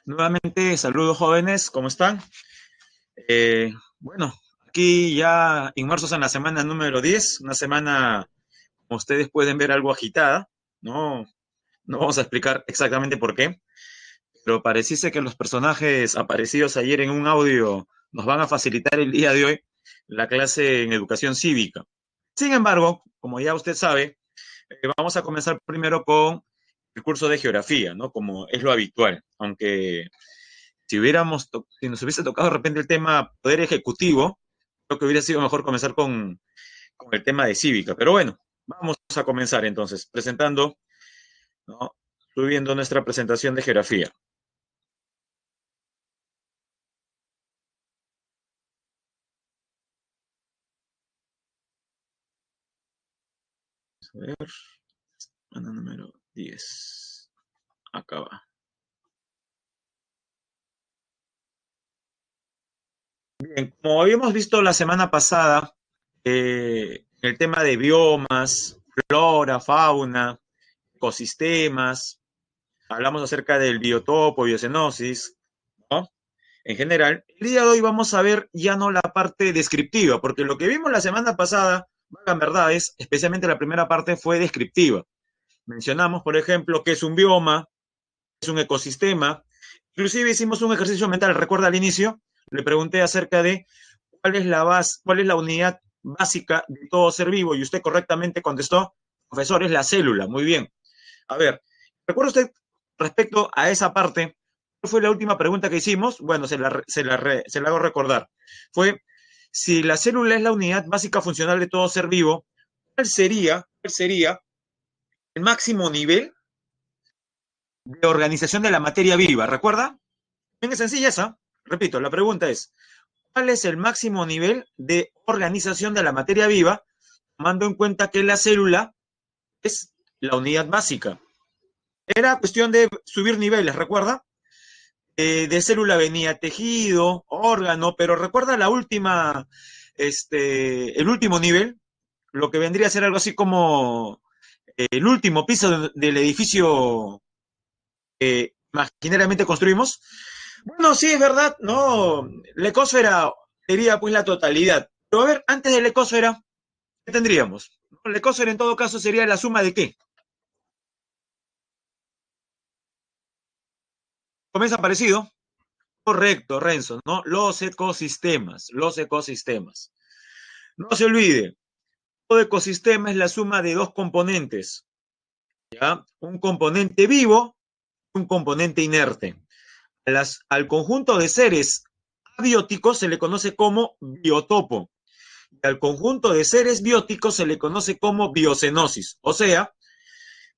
Nuevamente, saludos jóvenes, ¿cómo están? Bueno, aquí ya inmersos en la semana número 10, una semana, como ustedes pueden ver, algo agitada, ¿no? No vamos a explicar exactamente por qué, pero pareciese que los personajes aparecidos ayer en un audio nos van a facilitar el día de hoy la clase en educación cívica. Sin embargo, como ya usted sabe, vamos a comenzar primero con el curso de geografía, ¿no? Como es lo habitual, aunque si nos hubiese tocado de repente el tema poder ejecutivo, creo que hubiera sido mejor comenzar con el tema de cívica. Pero bueno, vamos a comenzar entonces, presentando, ¿no? Subiendo nuestra presentación de geografía. A ver, semana número 10. Acá va. Bien, como habíamos visto la semana pasada, el tema de biomas, flora, fauna, ecosistemas, hablamos acerca del biotopo, biocenosis, ¿no? En general, el día de hoy vamos a ver ya no la parte descriptiva, porque lo que vimos la semana pasada, valgan verdades, especialmente la primera parte fue descriptiva. Mencionamos, por ejemplo, qué es un bioma, qué es un ecosistema, inclusive hicimos un ejercicio mental, recuerda al inicio, le pregunté acerca de cuál es la unidad básica de todo ser vivo, y usted correctamente contestó, profesor, es la célula, muy bien. A ver, ¿recuerda usted respecto a esa parte? ¿Cuál fue la última pregunta que hicimos? Bueno, se la hago recordar. Fue, si la célula es la unidad básica funcional de todo ser vivo, ¿cuál sería el máximo nivel de organización de la materia viva? ¿Recuerda? Bien, es sencilla esa. Repito, la pregunta es, ¿cuál es el máximo nivel de organización de la materia viva, tomando en cuenta que la célula es la unidad básica? Era cuestión de subir niveles, ¿recuerda? De célula venía tejido, órgano, pero recuerda el último nivel, lo que vendría a ser algo así como el último piso del edificio que imaginariamente construimos. Bueno, sí, es verdad, ¿no? La ecosfera sería pues la totalidad. Pero a ver, antes de la ecosfera, ¿qué tendríamos? La ecosfera en todo caso sería la suma de ¿qué? ¿Comienza parecido? Correcto, Renzo, ¿no? Los ecosistemas. No se olvide, todo ecosistema es la suma de dos componentes, ¿ya? Un componente vivo y un componente inerte. Al conjunto de seres abióticos se le conoce como biotopo. Y al conjunto de seres bióticos se le conoce como biocenosis. O sea,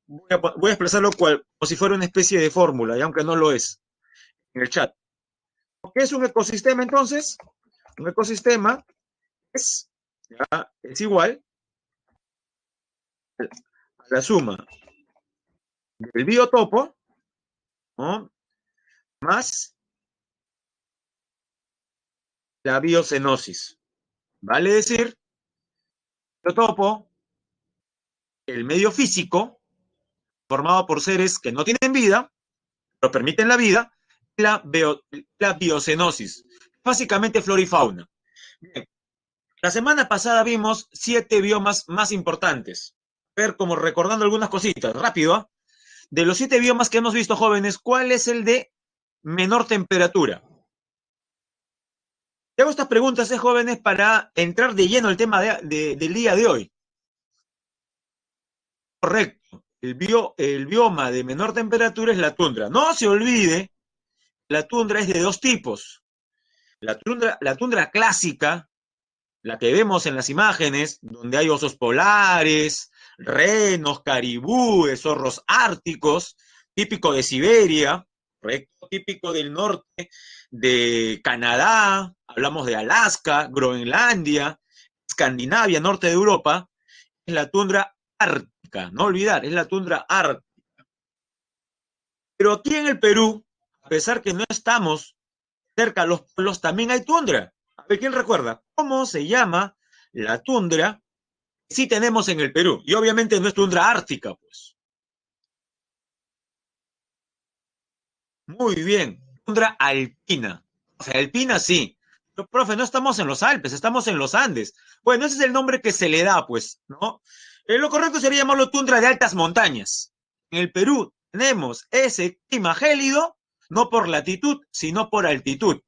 voy a expresarlo como si fuera una especie de fórmula, y aunque no lo es, en el chat. ¿Qué es un ecosistema entonces? Un ecosistema es, es igual a la suma del biotopo, ¿no? Más la biocenosis. Vale decir, biotopo, el medio físico, formado por seres que no tienen vida, pero permiten la vida, la, la biocenosis. Básicamente flora y fauna. Bien, la semana pasada vimos 7 biomas más importantes. A ver, como recordando algunas cositas, rápido, ¿eh? De los 7 biomas que hemos visto, jóvenes, ¿cuál es el de menor temperatura? Te hago estas preguntas, jóvenes, para entrar de lleno al tema del día de hoy. Correcto. El bioma de menor temperatura es la tundra. No se olvide, la tundra es de dos tipos. La tundra clásica, la que vemos en las imágenes, donde hay osos polares, renos, caribúes, zorros árticos, típico de Siberia, ¿correcto? Típico del norte de Canadá, hablamos de Alaska, Groenlandia, Escandinavia, norte de Europa, es la tundra ártica, no olvidar, es la tundra ártica. Pero aquí en el Perú, a pesar que no estamos cerca de los polos, también hay tundra. A ver, ¿quién recuerda? ¿Cómo se llama la tundra que sí tenemos en el Perú? Y obviamente no es tundra ártica, pues. Muy bien. tundra alpina. O sea, alpina sí. Pero, profe, no estamos en los Alpes, estamos en los Andes. Bueno, ese es el nombre que se le da, pues, ¿no? Lo correcto sería llamarlo tundra de altas montañas. En el Perú tenemos ese clima gélido, no por latitud, sino por altitud.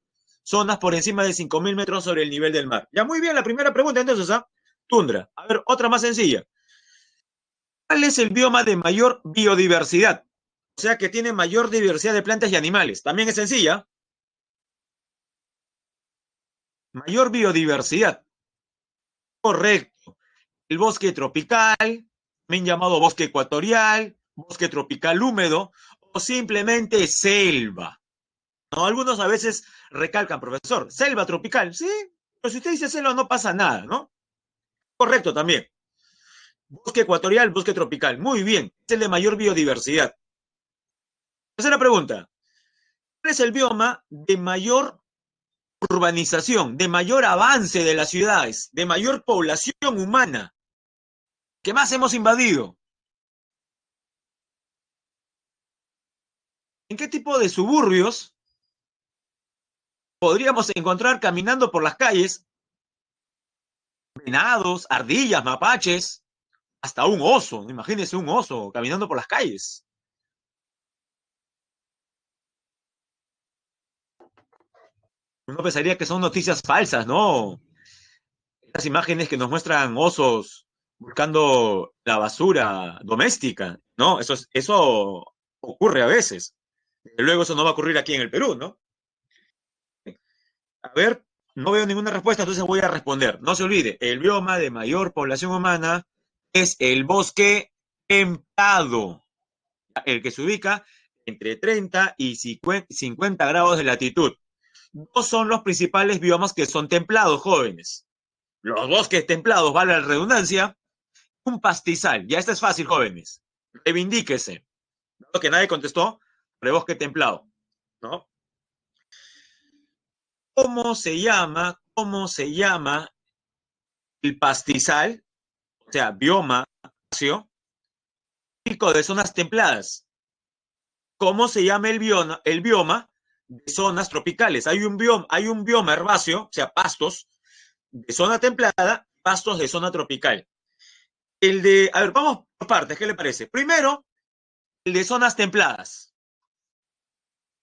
Zonas por encima de 5.000 metros sobre el nivel del mar. Ya, muy bien, la primera pregunta entonces, ¿ah? Tundra. A ver, otra más sencilla. ¿Cuál es el bioma de mayor biodiversidad? O sea, que tiene mayor diversidad de plantas y animales. También es sencilla. Mayor biodiversidad. Correcto. El bosque tropical, también llamado bosque ecuatorial, bosque tropical húmedo o simplemente selva. ¿No? Algunos a veces recalcan, profesor, selva tropical. Sí, pero si usted dice selva no pasa nada, ¿no? Correcto también. Bosque ecuatorial, bosque tropical. Muy bien. Es el de mayor biodiversidad. Tercera pregunta. ¿Cuál es el bioma de mayor urbanización, de mayor avance de las ciudades, de mayor población humana? ¿Qué más hemos invadido? ¿En qué tipo de suburbios podríamos encontrar caminando por las calles venados, ardillas, mapaches, hasta un oso? Imagínense un oso caminando por las calles. Uno pensaría que son noticias falsas, ¿no? Estas imágenes que nos muestran osos buscando la basura doméstica, ¿no? Eso ocurre a veces. Luego eso no va a ocurrir aquí en el Perú, ¿no? A ver, no veo ninguna respuesta, entonces voy a responder. No se olvide, el bioma de mayor población humana es el bosque templado, el que se ubica entre 30 y 50 grados de latitud. Dos son los principales biomas que son templados, jóvenes. Los bosques templados, vale la redundancia, un pastizal. Ya esto es fácil, jóvenes. Reivindíquese. Lo que nadie contestó, el bosque templado, ¿no? ¿Cómo se llama el pastizal? O sea, bioma típico de zonas templadas. ¿Cómo se llama el bioma de zonas tropicales? Hay un bioma herbáceo, o sea, pastos de zona templada, pastos de zona tropical. A ver, vamos por partes, ¿qué le parece? Primero, el de zonas templadas.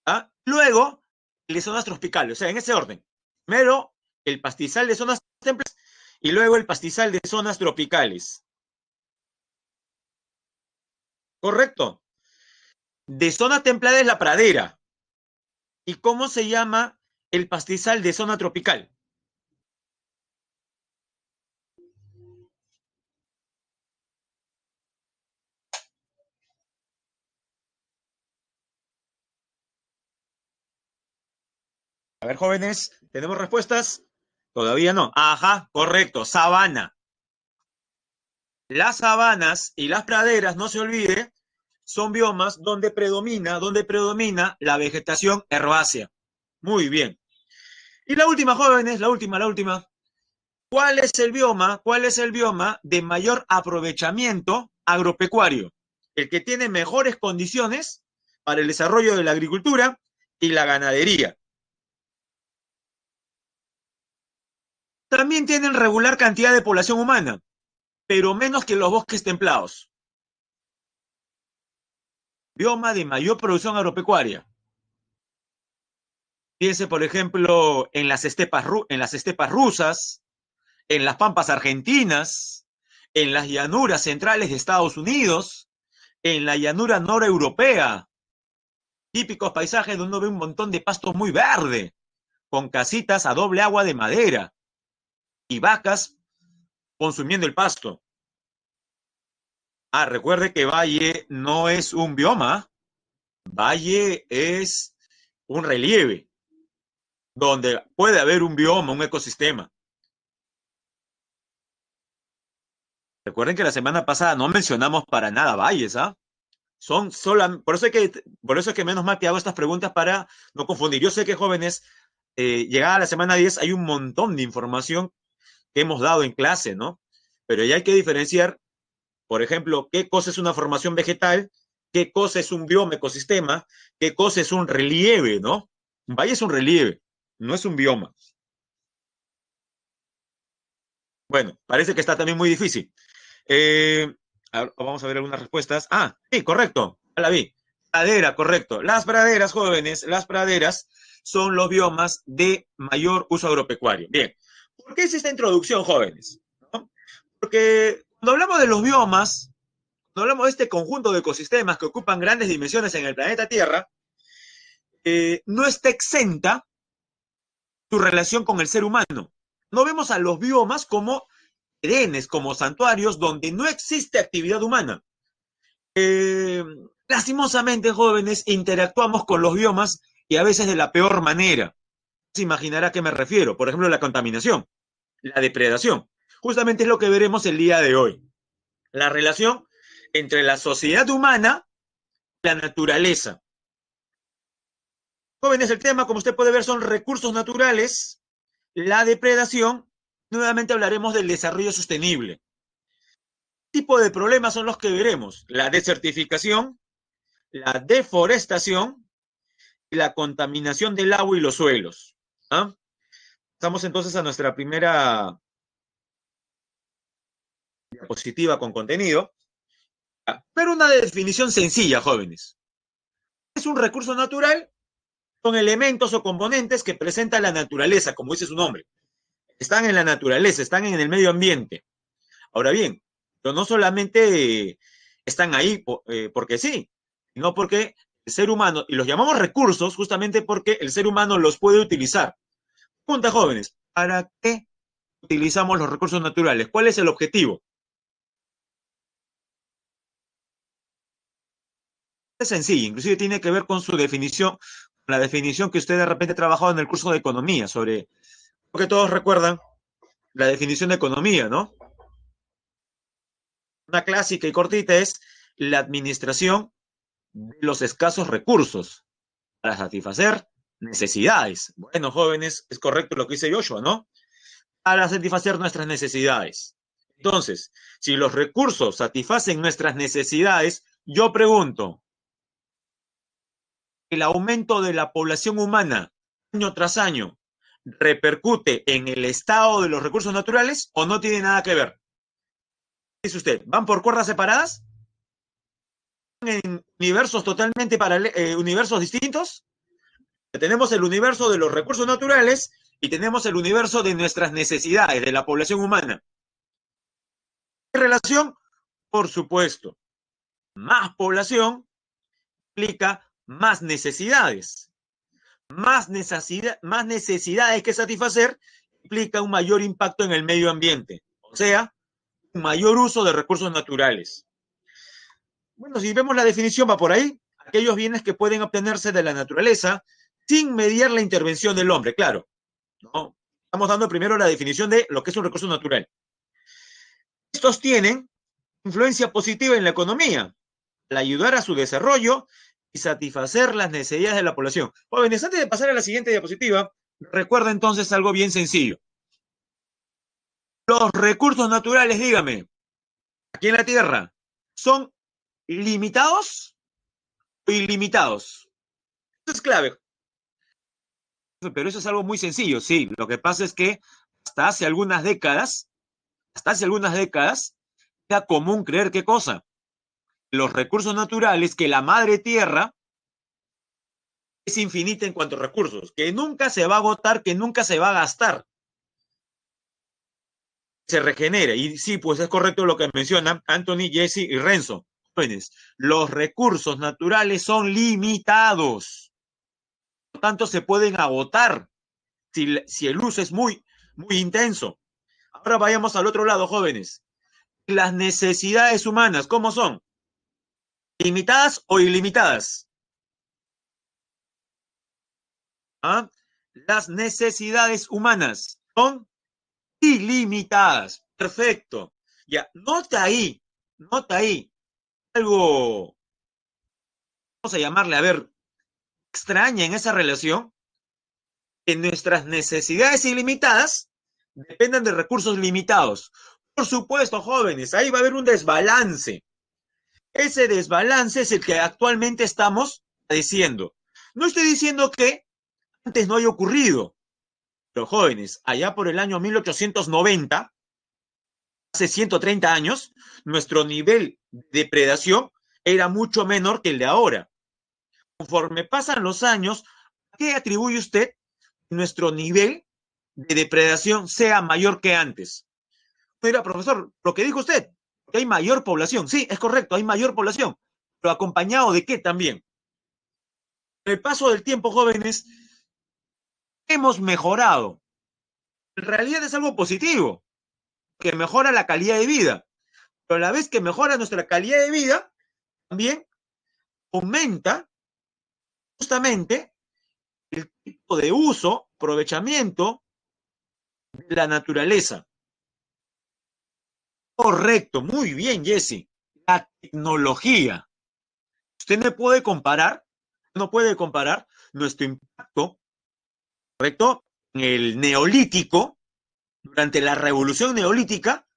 ¿Ah? Luego, el de zonas tropicales, o sea, en ese orden. Primero, el pastizal de zonas templadas y luego el pastizal de zonas tropicales. ¿Correcto? De zona templada es la pradera. ¿Y cómo se llama el pastizal de zona tropical? A ver, jóvenes, ¿tenemos respuestas? Todavía no. Ajá, correcto, sabana. Las sabanas y las praderas, no se olvide, son biomas donde predomina la vegetación herbácea. Muy bien. Y la última, jóvenes, la última. ¿Cuál es el bioma de mayor aprovechamiento agropecuario? El que tiene mejores condiciones para el desarrollo de la agricultura y la ganadería. También tienen regular cantidad de población humana, pero menos que los bosques templados. Bioma de mayor producción agropecuaria. Piense, por ejemplo, en las estepas rusas, en las pampas argentinas, en las llanuras centrales de Estados Unidos, en la llanura noreuropea. Típicos paisajes donde uno ve un montón de pasto muy verde, con casitas a doble agua de madera y vacas consumiendo el pasto. Ah, recuerde que valle no es un bioma, valle es un relieve, donde puede haber un bioma, un ecosistema. Recuerden que la semana pasada no mencionamos para nada valles, ¿ah? Por eso es que menos mal que hago estas preguntas para no confundir. Yo sé que, jóvenes, llegada a la semana 10 hay un montón de información que hemos dado en clase, ¿no? Pero ya hay que diferenciar, por ejemplo, qué cosa es una formación vegetal, qué cosa es un bioma ecosistema, qué cosa es un relieve, ¿no? Un valle es un relieve, no es un bioma. Bueno, parece que está también muy difícil. Vamos a ver algunas respuestas. Ah, sí, correcto, ya la vi. Pradera, correcto. Las praderas, jóvenes, las praderas son los biomas de mayor uso agropecuario. Bien, ¿por qué es esta introducción, jóvenes? ¿No? Porque cuando hablamos de los biomas, cuando hablamos de este conjunto de ecosistemas que ocupan grandes dimensiones en el planeta Tierra, no está exenta su relación con el ser humano. No vemos a los biomas como edenes, como santuarios donde no existe actividad humana. Eh, Lastimosamente, jóvenes, interactuamos con los biomas y a veces de la peor manera. Se imaginará a qué me refiero. Por ejemplo, la contaminación, la depredación. Justamente es lo que veremos el día de hoy. La relación entre la sociedad humana y la naturaleza. Jóvenes, el tema, como usted puede ver, son recursos naturales, la depredación. Nuevamente hablaremos del desarrollo sostenible. ¿Qué tipo de problemas son los que veremos? La desertificación, la deforestación y la contaminación del agua y los suelos. ¿Ah? Pasamos entonces a nuestra primera diapositiva con contenido. Pero una definición sencilla, jóvenes. Es un recurso natural, son elementos o componentes que presenta la naturaleza, como dice su nombre. Están en la naturaleza, están en el medio ambiente. Ahora bien, pero no solamente están ahí porque sí, sino porque el ser humano, y los llamamos recursos justamente porque el ser humano los puede utilizar. Pregunta, jóvenes, ¿para qué utilizamos los recursos naturales? ¿Cuál es el objetivo? Es sencillo, inclusive tiene que ver con su definición, la definición que usted de repente ha trabajado en el curso de economía, sobre, porque todos recuerdan la definición de economía, ¿no? Una clásica y cortita es la administración de los escasos recursos para satisfacer necesidades. Bueno, jóvenes, es correcto lo que dice Joshua, ¿no? Para satisfacer nuestras necesidades. Entonces, si los recursos satisfacen nuestras necesidades, yo pregunto, ¿el aumento de la población humana año tras año repercute en el estado de los recursos naturales o no tiene nada que ver? ¿Qué dice usted? ¿Van por cuerdas separadas? ¿En universos totalmente universos distintos? Tenemos el universo de los recursos naturales y tenemos el universo de nuestras necesidades, de la población humana. ¿Qué relación? Por supuesto, más población implica más necesidades. Más necesidades que satisfacer implica un mayor impacto en el medio ambiente, o sea, un mayor uso de recursos naturales. Bueno, si vemos la definición va por ahí, aquellos bienes que pueden obtenerse de la naturaleza sin mediar la intervención del hombre, claro, ¿no? Estamos dando primero la definición de lo que es un recurso natural. Estos tienen influencia positiva en la economía, al ayudar a su desarrollo y satisfacer las necesidades de la población. Jóvenes, antes de pasar a la siguiente diapositiva, recuerda entonces algo bien sencillo. Los recursos naturales, dígame, aquí en la Tierra, ¿son limitados o ilimitados? Eso es clave. Pero eso es algo muy sencillo, sí. Lo que pasa es que hasta hace algunas décadas, era común creer qué cosa. Los recursos naturales, que la madre tierra es infinita en cuanto a recursos, que nunca se va a agotar, que nunca se va a gastar. Se regenera. Y sí, pues es correcto lo que mencionan Anthony, Jesse y Renzo. Jóvenes, los recursos naturales son limitados. Por lo tanto, se pueden agotar si el uso es muy intenso. Ahora vayamos al otro lado, jóvenes. Las necesidades humanas, ¿cómo son? ¿Limitadas o ilimitadas? ¿Ah? Las necesidades humanas son ilimitadas. Perfecto. Ya, nota ahí. Algo, vamos a llamarle, a ver, extraña en esa relación, que nuestras necesidades ilimitadas dependen de recursos limitados. Por supuesto, jóvenes, ahí va a haber un desbalance. Ese desbalance es el que actualmente estamos padeciendo. No estoy diciendo que antes no haya ocurrido. Pero jóvenes, allá por el año 1890, hace 130 años, nuestro nivel de depredación era mucho menor que el de ahora. Conforme pasan los años, ¿a qué atribuye usted que nuestro nivel de depredación sea mayor que antes? Mira, profesor, lo que dijo usted, que hay mayor población. Sí, es correcto, hay mayor población, pero acompañado de qué también. Con el paso del tiempo, jóvenes, hemos mejorado. En realidad es algo positivo, que mejora la calidad de vida, pero a la vez que mejora nuestra calidad de vida, también aumenta justamente el tipo de uso, aprovechamiento de la naturaleza. Correcto, muy bien, Jesse. La tecnología. Usted no puede comparar nuestro impacto, ¿correcto? En el neolítico, durante la revolución neolítica,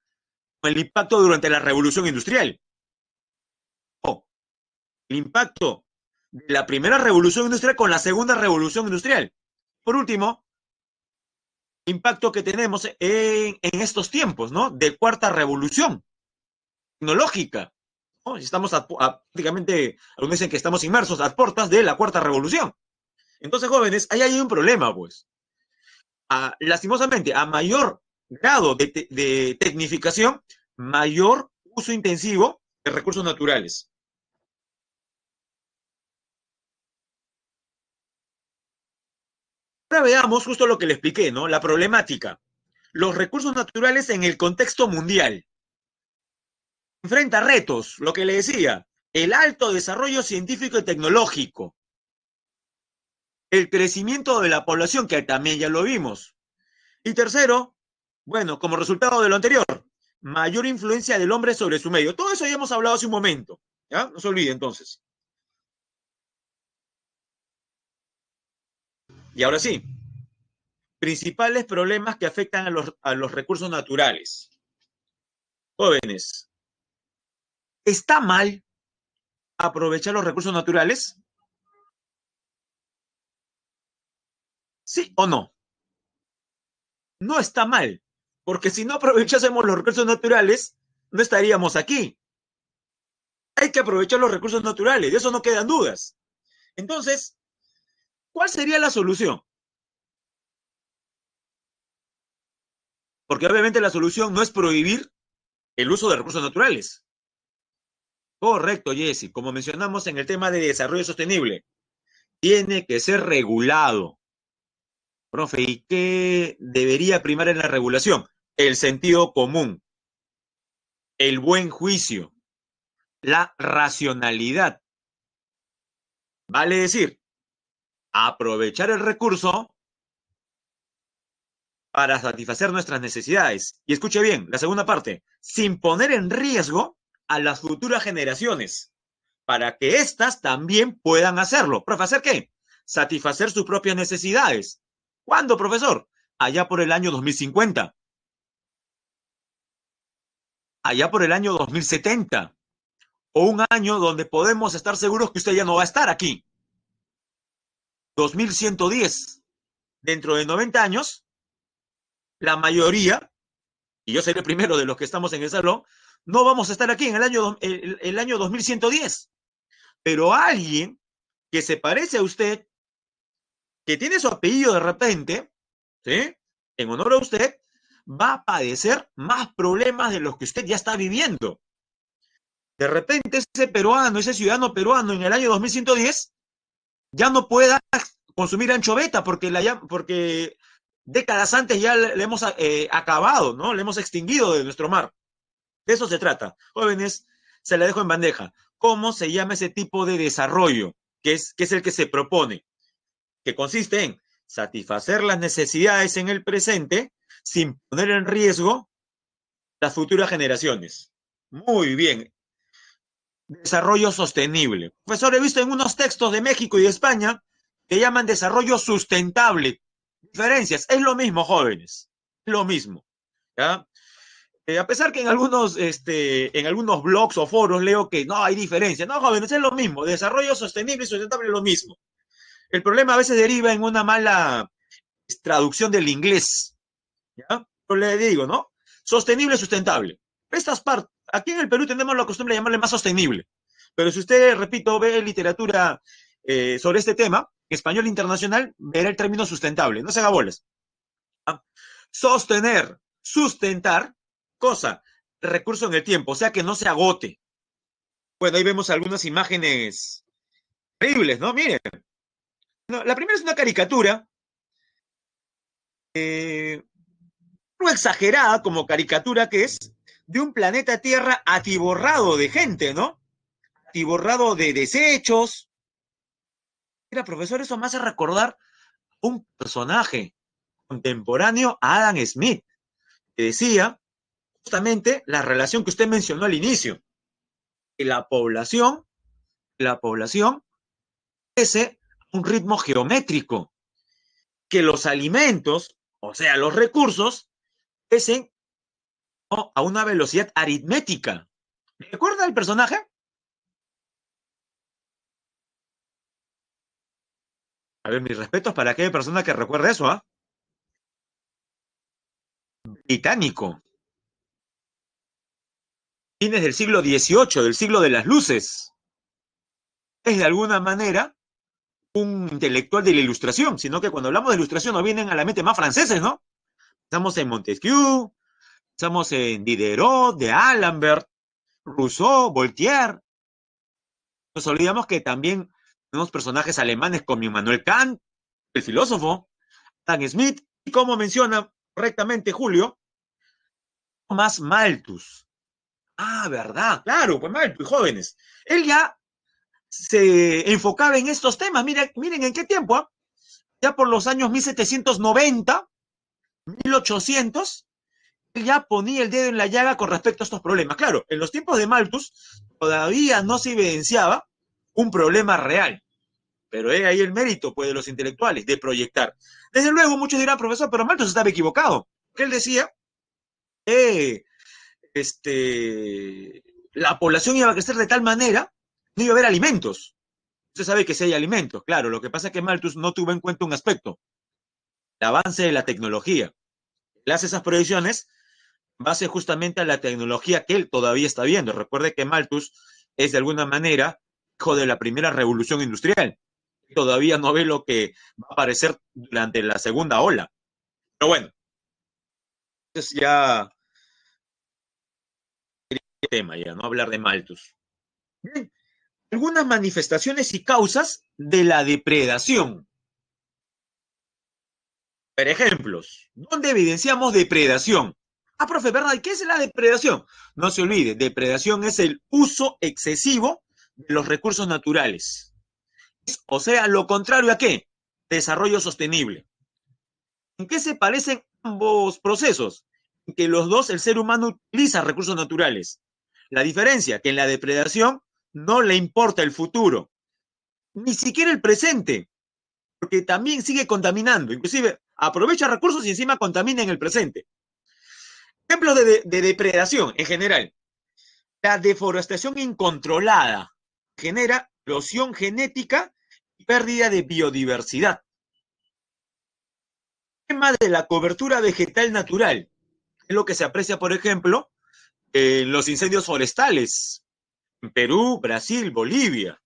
con el impacto durante la revolución industrial. O el impacto de la primera revolución industrial con la segunda revolución industrial. Por último, impacto que tenemos en estos tiempos, ¿no? De cuarta revolución tecnológica, ¿no? Estamos prácticamente, algunos dicen que estamos inmersos a puertas de la cuarta revolución. Entonces, jóvenes, ahí hay un problema, pues. Lastimosamente, a mayor grado de tecnificación, mayor uso intensivo de recursos naturales. Ahora veamos justo lo que le expliqué, ¿no? La problemática. Los recursos naturales en el contexto mundial. Enfrenta retos, lo que le decía, el alto desarrollo científico y tecnológico, el crecimiento de la población, que también ya lo vimos. Y tercero, bueno, como resultado de lo anterior, mayor influencia del hombre sobre su medio. Todo eso ya hemos hablado hace un momento, ¿ya? No se olvide entonces. Y ahora sí, principales problemas que afectan a los recursos naturales. Jóvenes, ¿está mal aprovechar los recursos naturales? ¿Sí o no? No está mal, porque si no aprovechásemos los recursos naturales, no estaríamos aquí. Hay que aprovechar los recursos naturales, de eso no quedan dudas. Entonces, ¿cuál sería la solución? Porque obviamente la solución no es prohibir el uso de recursos naturales. Correcto, Jesse. Como mencionamos en el tema de desarrollo sostenible, tiene que ser regulado. Profe, ¿y qué debería primar en la regulación? El sentido común, el buen juicio, la racionalidad. Vale decir, aprovechar el recurso para satisfacer nuestras necesidades. Y escuche bien, la segunda parte, sin poner en riesgo a las futuras generaciones, para que éstas también puedan hacerlo. ¿Profe, hacer qué? Satisfacer sus propias necesidades. ¿Cuándo, profesor? Allá por el año 2050. Allá por el año 2070. O un año donde podemos estar seguros que usted ya no va a estar aquí. 2110. Dentro de 90 años, la mayoría, y yo seré el primero de los que estamos en el salón, no vamos a estar aquí en el año 2110. Pero alguien que se parece a usted, que tiene su apellido de repente, ¿sí? En honor a usted, va a padecer más problemas de los que usted ya está viviendo. De repente ese peruano, ese ciudadano peruano en el año 2110 ya no pueda consumir anchoveta porque décadas antes ya le hemos acabado, ¿no? Le hemos extinguido de nuestro mar. De eso se trata. Jóvenes, se la dejo en bandeja. ¿Cómo se llama ese tipo de desarrollo? Que es el que se propone, que consiste en satisfacer las necesidades en el presente sin poner en riesgo las futuras generaciones. Muy bien. Desarrollo sostenible. Profesor, he visto en unos textos de México y de España que llaman desarrollo sustentable. Diferencias. Es lo mismo, jóvenes. Es lo mismo. ¿Ya? A pesar que en algunos blogs o foros leo que no hay diferencia. No, jóvenes, es lo mismo. Desarrollo sostenible y sustentable es lo mismo. El problema a veces deriva en una mala traducción del inglés, ¿ya? Pero le digo, ¿no? Sostenible, sustentable. Estas partes, aquí en el Perú tenemos la costumbre de llamarle más sostenible, pero si usted, repito, ve literatura sobre este tema, en español internacional, verá el término sustentable, no se haga bolas. ¿Ah? Sostener, sustentar, cosa, recurso en el tiempo, o sea que no se agote. Bueno, ahí vemos algunas imágenes terribles, ¿no? Miren, no, la primera es una caricatura, eh, no exagerada como caricatura que es, de un planeta Tierra atiborrado de gente, ¿no? Atiborrado de desechos. Mira, profesor, eso me hace recordar un personaje contemporáneo a Adam Smith, que decía justamente la relación que usted mencionó al inicio, que la población crece a un ritmo geométrico, que los alimentos, o sea, los recursos, crecen, ¿no?, a una velocidad aritmética. ¿Recuerda el personaje? A ver, mis respetos para aquella persona que recuerde eso, ¿ah? Británico. Fines del siglo XVIII, del siglo de las luces. Es de alguna manera un intelectual de la ilustración, sino que cuando hablamos de ilustración nos vienen a la mente más franceses, ¿no? Estamos en Montesquieu, estamos en Diderot, de Alembert, Rousseau, Voltaire. Nos olvidamos que también tenemos personajes alemanes como Immanuel Kant, el filósofo, Adam Smith, y como menciona correctamente Julio, Thomas Malthus. Ah, verdad, claro, pues Malthus, jóvenes. Él ya se enfocaba en estos temas. Miren en qué tiempo, ¿eh? Ya por los años 1790, 1800, él ya ponía el dedo en la llaga con respecto a estos problemas. Claro, en los tiempos de Malthus todavía no se evidenciaba un problema real, pero es ahí el mérito, pues, de los intelectuales, de proyectar. Desde luego, muchos dirán, profesor, pero Malthus estaba equivocado, que él decía que la población iba a crecer de tal manera, no iba a haber alimentos. Usted sabe que sí hay alimentos, claro, lo que pasa es que Malthus no tuvo en cuenta un aspecto, el avance de la tecnología. Él hace esas proyecciones en base justamente a la tecnología que él todavía está viendo. Recuerde que Malthus es de alguna manera hijo de la primera revolución industrial. Todavía no ve lo que va a aparecer durante la segunda ola. Pero bueno, es ya el tema, ya no hablar de Malthus. Bien, algunas manifestaciones y causas de la depredación. Por ejemplos, ¿dónde evidenciamos depredación? Ah, profe, ¿verdad? ¿Qué es la depredación? No se olvide, depredación es el uso excesivo de los recursos naturales. O sea, lo contrario a qué? Desarrollo sostenible. ¿En qué se parecen ambos procesos? En que los dos, el ser humano utiliza recursos naturales. La diferencia, que en la depredación no le importa el futuro, ni siquiera el presente, porque también sigue contaminando, inclusive aprovecha recursos y encima contamina en el presente. Ejemplos de depredación en general. La deforestación incontrolada genera erosión genética y pérdida de biodiversidad. El tema de la cobertura vegetal natural es lo que se aprecia, por ejemplo, en los incendios forestales en Perú, Brasil, Bolivia.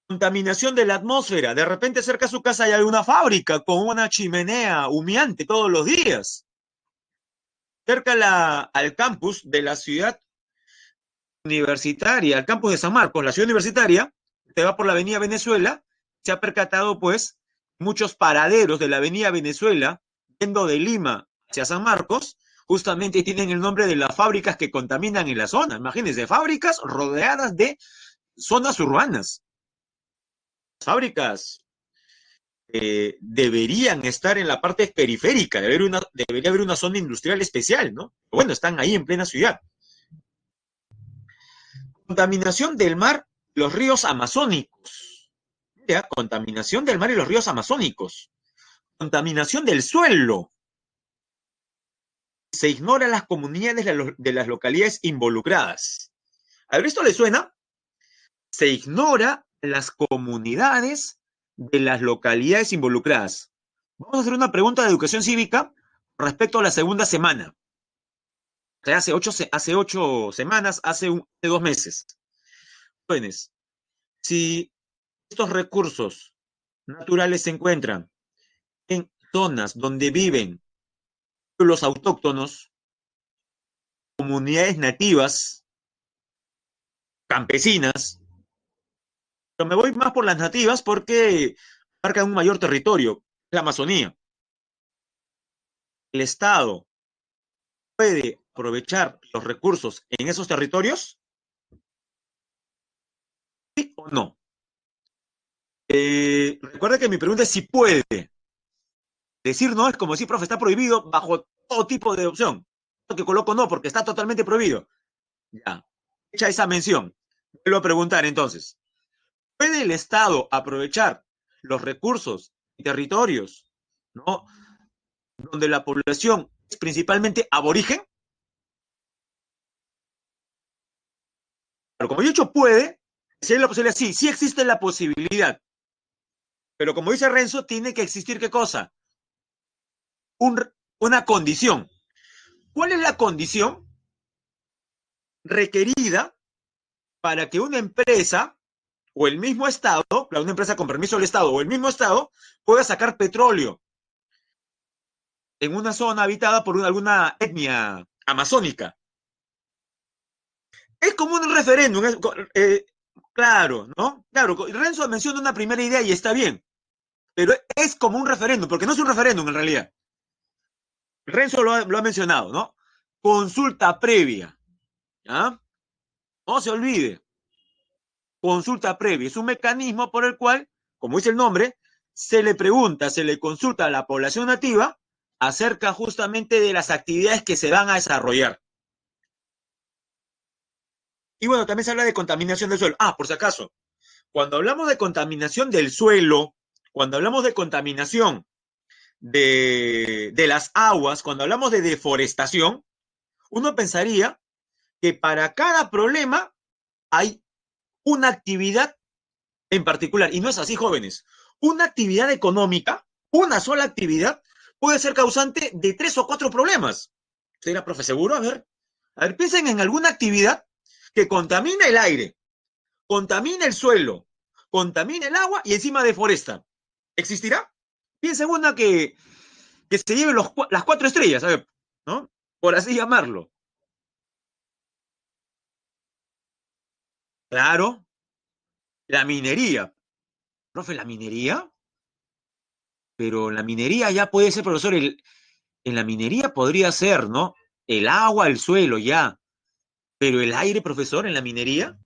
Contaminación de la atmósfera. De repente cerca de su casa hay una fábrica con una chimenea humeante todos los días. Cerca al campus de la ciudad universitaria, al campus de San Marcos, la ciudad universitaria, te va por la avenida Venezuela, se ha percatado pues muchos paraderos de la avenida Venezuela, yendo de Lima hacia San Marcos, justamente tienen el nombre de las fábricas que contaminan en la zona. Imagínense, fábricas rodeadas de zonas urbanas. Fábricas deberían estar en la parte periférica, debería haber una zona industrial especial, ¿no? Bueno, están ahí en plena ciudad. Contaminación del mar, los ríos amazónicos. Mira, contaminación del mar y los ríos amazónicos. Contaminación del suelo. Se ignoran las comunidades de las localidades involucradas. ¿A ver, esto le suena? Se ignora las comunidades de las localidades involucradas. Vamos a hacer una pregunta de educación cívica respecto a la segunda semana. O sea, hace 8 semanas, hace 2 meses. Jóvenes, si estos recursos naturales se encuentran en zonas donde viven los autóctonos, comunidades nativas, campesinas, pero me voy más por las nativas porque marcan un mayor territorio, la Amazonía. ¿El Estado puede aprovechar los recursos en esos territorios? ¿Sí o no? Recuerda que mi pregunta es si puede. Decir no es como decir, profe, está prohibido bajo todo tipo de opción. Lo que coloco no, porque está totalmente prohibido. Ya, hecha esa mención. Vuelvo a preguntar entonces, ¿puede el Estado aprovechar los recursos y territorios, ¿no?, donde la población es principalmente aborigen? Pero como yo he dicho puede, si hay la posibilidad, sí, sí existe la posibilidad. Pero como dice Renzo, tiene que existir ¿qué cosa? Una condición. ¿Cuál es la condición requerida para que una empresa o el mismo Estado, una empresa con permiso del Estado o el mismo Estado, pueda sacar petróleo en una zona habitada por alguna etnia amazónica? Es como un referéndum, claro, ¿no? Claro, Renzo menciona una primera idea y está bien, pero es como un referéndum, porque no es un referéndum en realidad. Renzo lo ha mencionado, ¿no? Consulta previa, ¿ya? No se olvide, consulta previa. Es un mecanismo por el cual, como dice el nombre, se le pregunta, se le consulta a la población nativa acerca justamente de las actividades que se van a desarrollar. Y bueno, también se habla de contaminación del suelo. Ah, por si acaso, cuando hablamos de contaminación del suelo, cuando hablamos de contaminación de las aguas, cuando hablamos de deforestación, uno pensaría que para cada problema hay una actividad en particular. Y no es así, jóvenes. Una actividad económica, una sola actividad, puede ser causante de 3 o 4 problemas. ¿Usted era profe seguro? A ver, piensen en alguna actividad que contamina el aire, contamina el suelo, contamina el agua y encima deforesta. ¿Existirá? Piensen una que se lleve las 4 estrellas, a ver, ¿no? Por así llamarlo. Claro, la minería. Profe, ¿la minería? Pero la minería ya puede ser, profesor, en la minería podría ser, ¿no? El agua, el suelo, ya. Pero el aire, profesor, en la minería,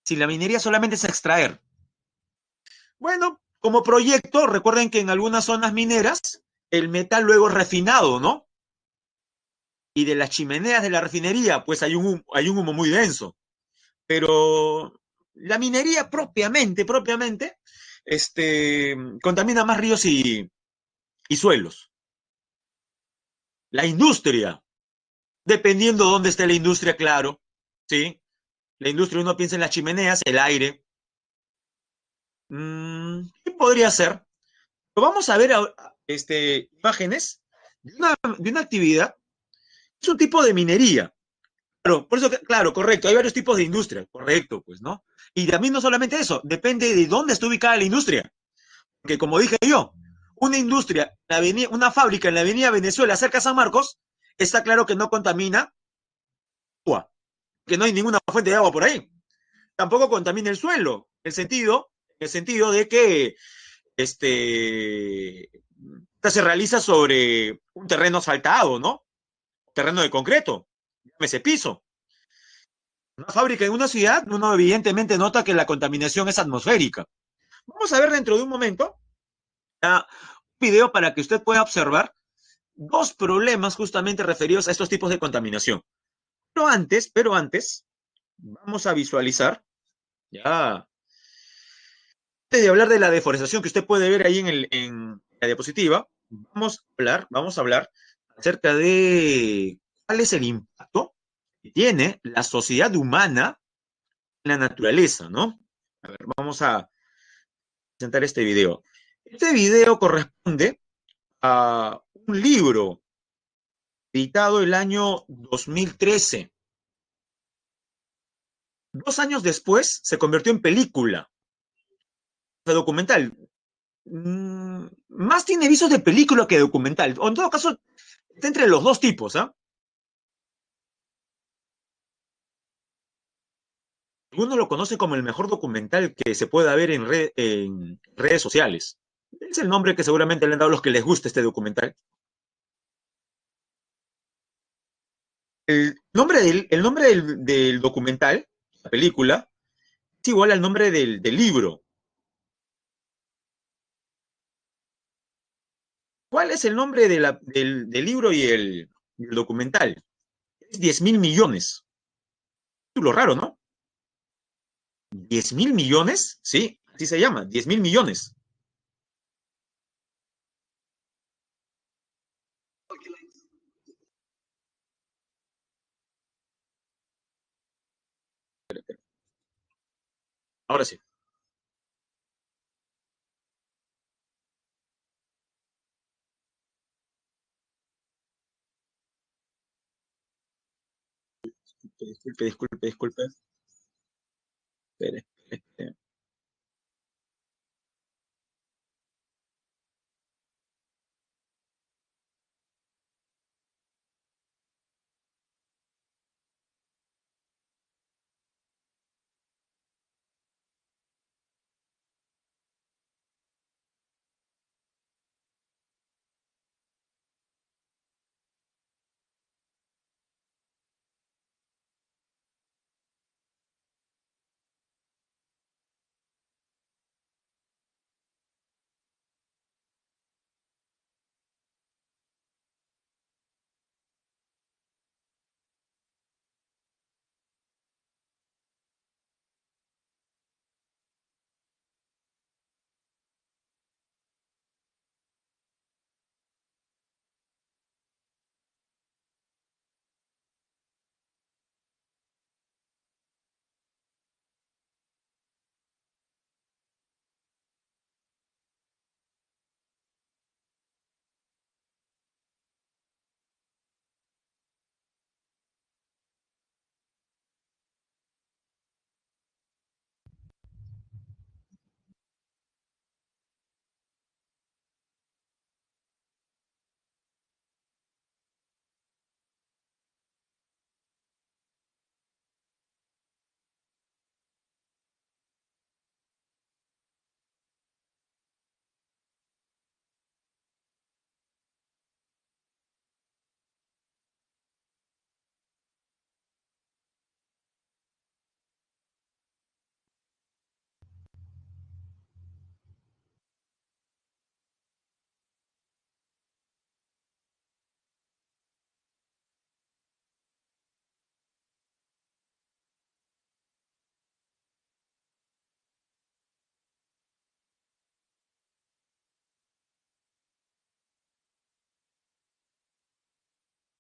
si la minería solamente es extraer. Bueno, como proyecto, recuerden que en algunas zonas mineras, el metal luego es refinado, ¿no? Y de las chimeneas de la refinería, pues hay un humo muy denso. Pero la minería propiamente, contamina más ríos y suelos. La industria, dependiendo dónde esté la industria, claro, ¿sí? La industria, uno piensa en las chimeneas, el aire. ¿Qué podría ser? Pero vamos a ver imágenes de una actividad. Es un tipo de minería. Claro, por eso, claro, correcto. Hay varios tipos de industria, correcto, pues, ¿no? Y también no solamente eso, depende de dónde está ubicada la industria. Porque como dije yo, una industria, una fábrica en la avenida Venezuela, cerca de San Marcos, está claro que no contamina agua, que no hay ninguna fuente de agua por ahí. Tampoco contamina el suelo, en el sentido de que se realiza sobre un terreno asfaltado, ¿no? Terreno de concreto, ese piso. Una fábrica en una ciudad, uno evidentemente nota que la contaminación es atmosférica. Vamos a ver dentro de un momento un video para que usted pueda observar 2 problemas justamente referidos a estos tipos de contaminación. Pero antes, vamos a visualizar, ya, antes de hablar de la deforestación que usted puede ver ahí en la diapositiva, vamos a hablar acerca de cuál es el impacto que tiene la sociedad humana en la naturaleza, ¿no? Vamos a presentar este video. Este video corresponde a un libro editado el año 2013. 2 años después se convirtió en película, de documental. Más tiene visos de película que de documental. O en todo caso, está entre los dos tipos, ¿ah? Algunos lo conocen como el mejor documental que se pueda ver en redes sociales. Es el nombre que seguramente le han dado a los que les gusta este documental. El nombre del documental, la película, es igual al nombre del libro. ¿Cuál es el nombre del libro y el documental? Es 10.000 millones. Título raro, ¿no? ¿10.000 millones? Sí, así se llama, 10.000 millones. Ahora sí. Disculpe, disculpe, disculpe. Espere, espere, espere.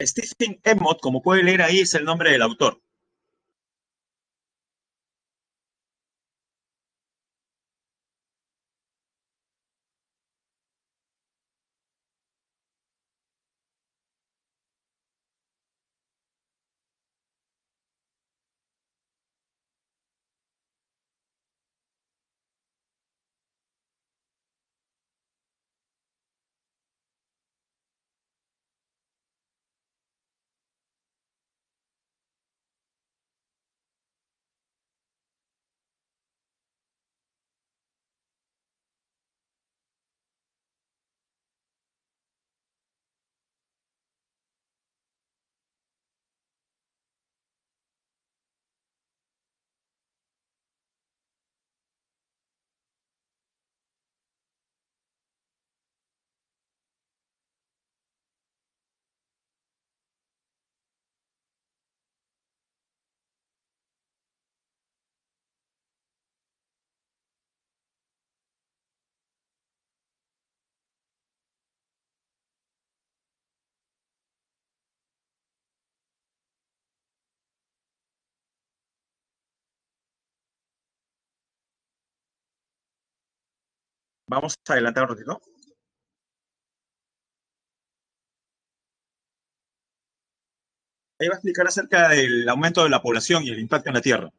Stephen Emmet, como puede leer ahí, es el nombre del autor. Vamos a adelantar un ratito. Ahí va a explicar acerca del aumento de la población y el impacto en la Tierra.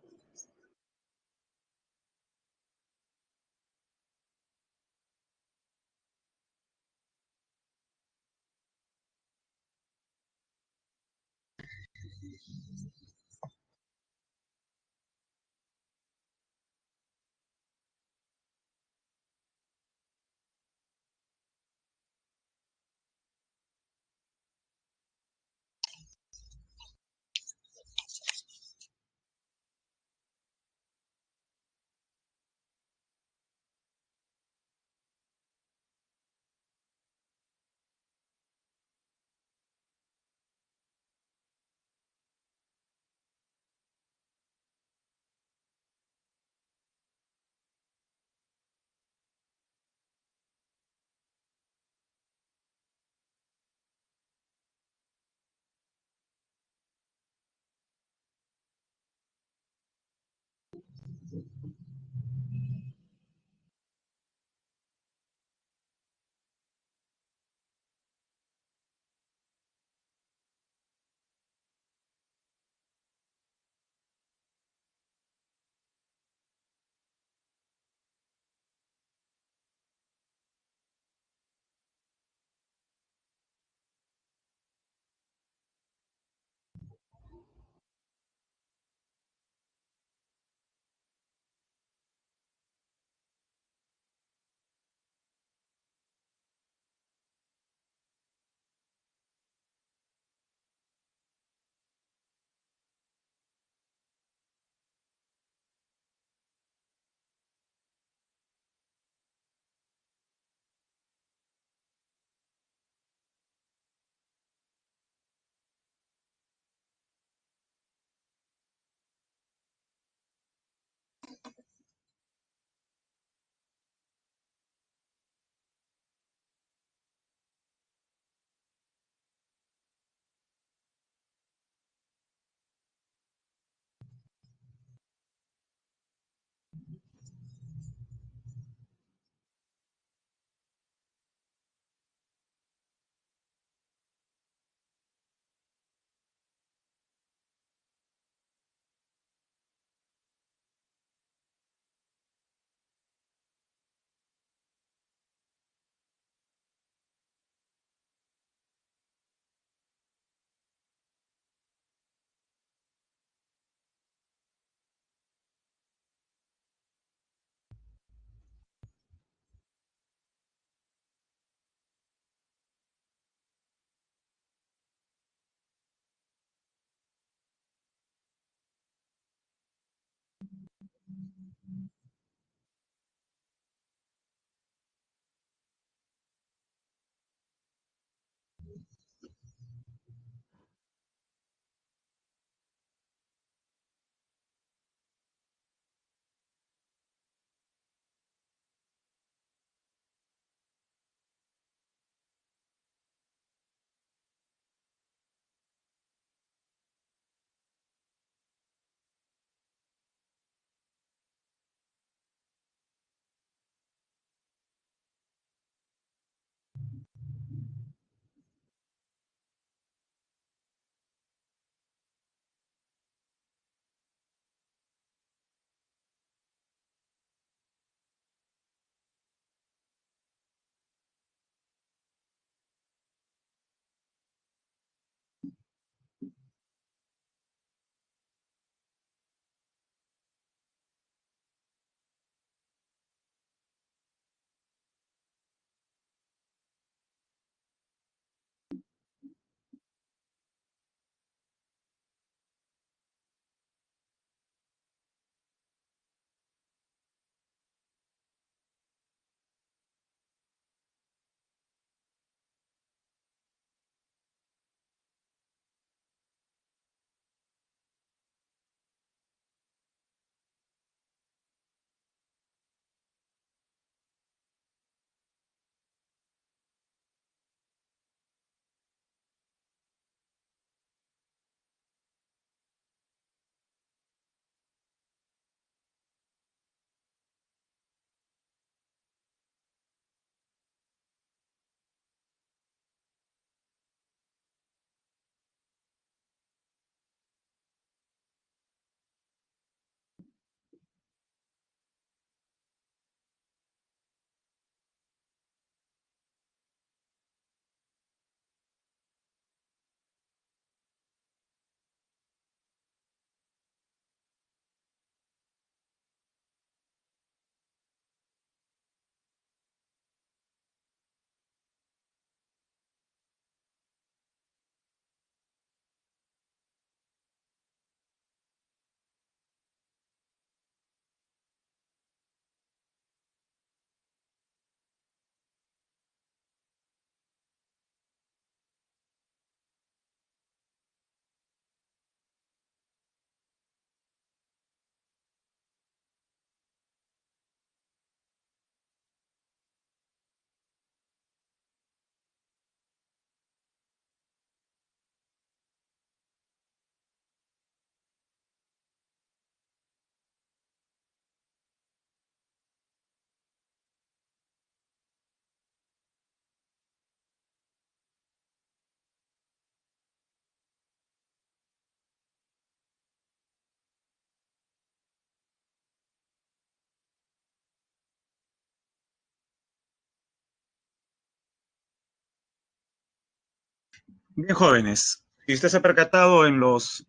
Bien, jóvenes. Si usted se ha percatado en los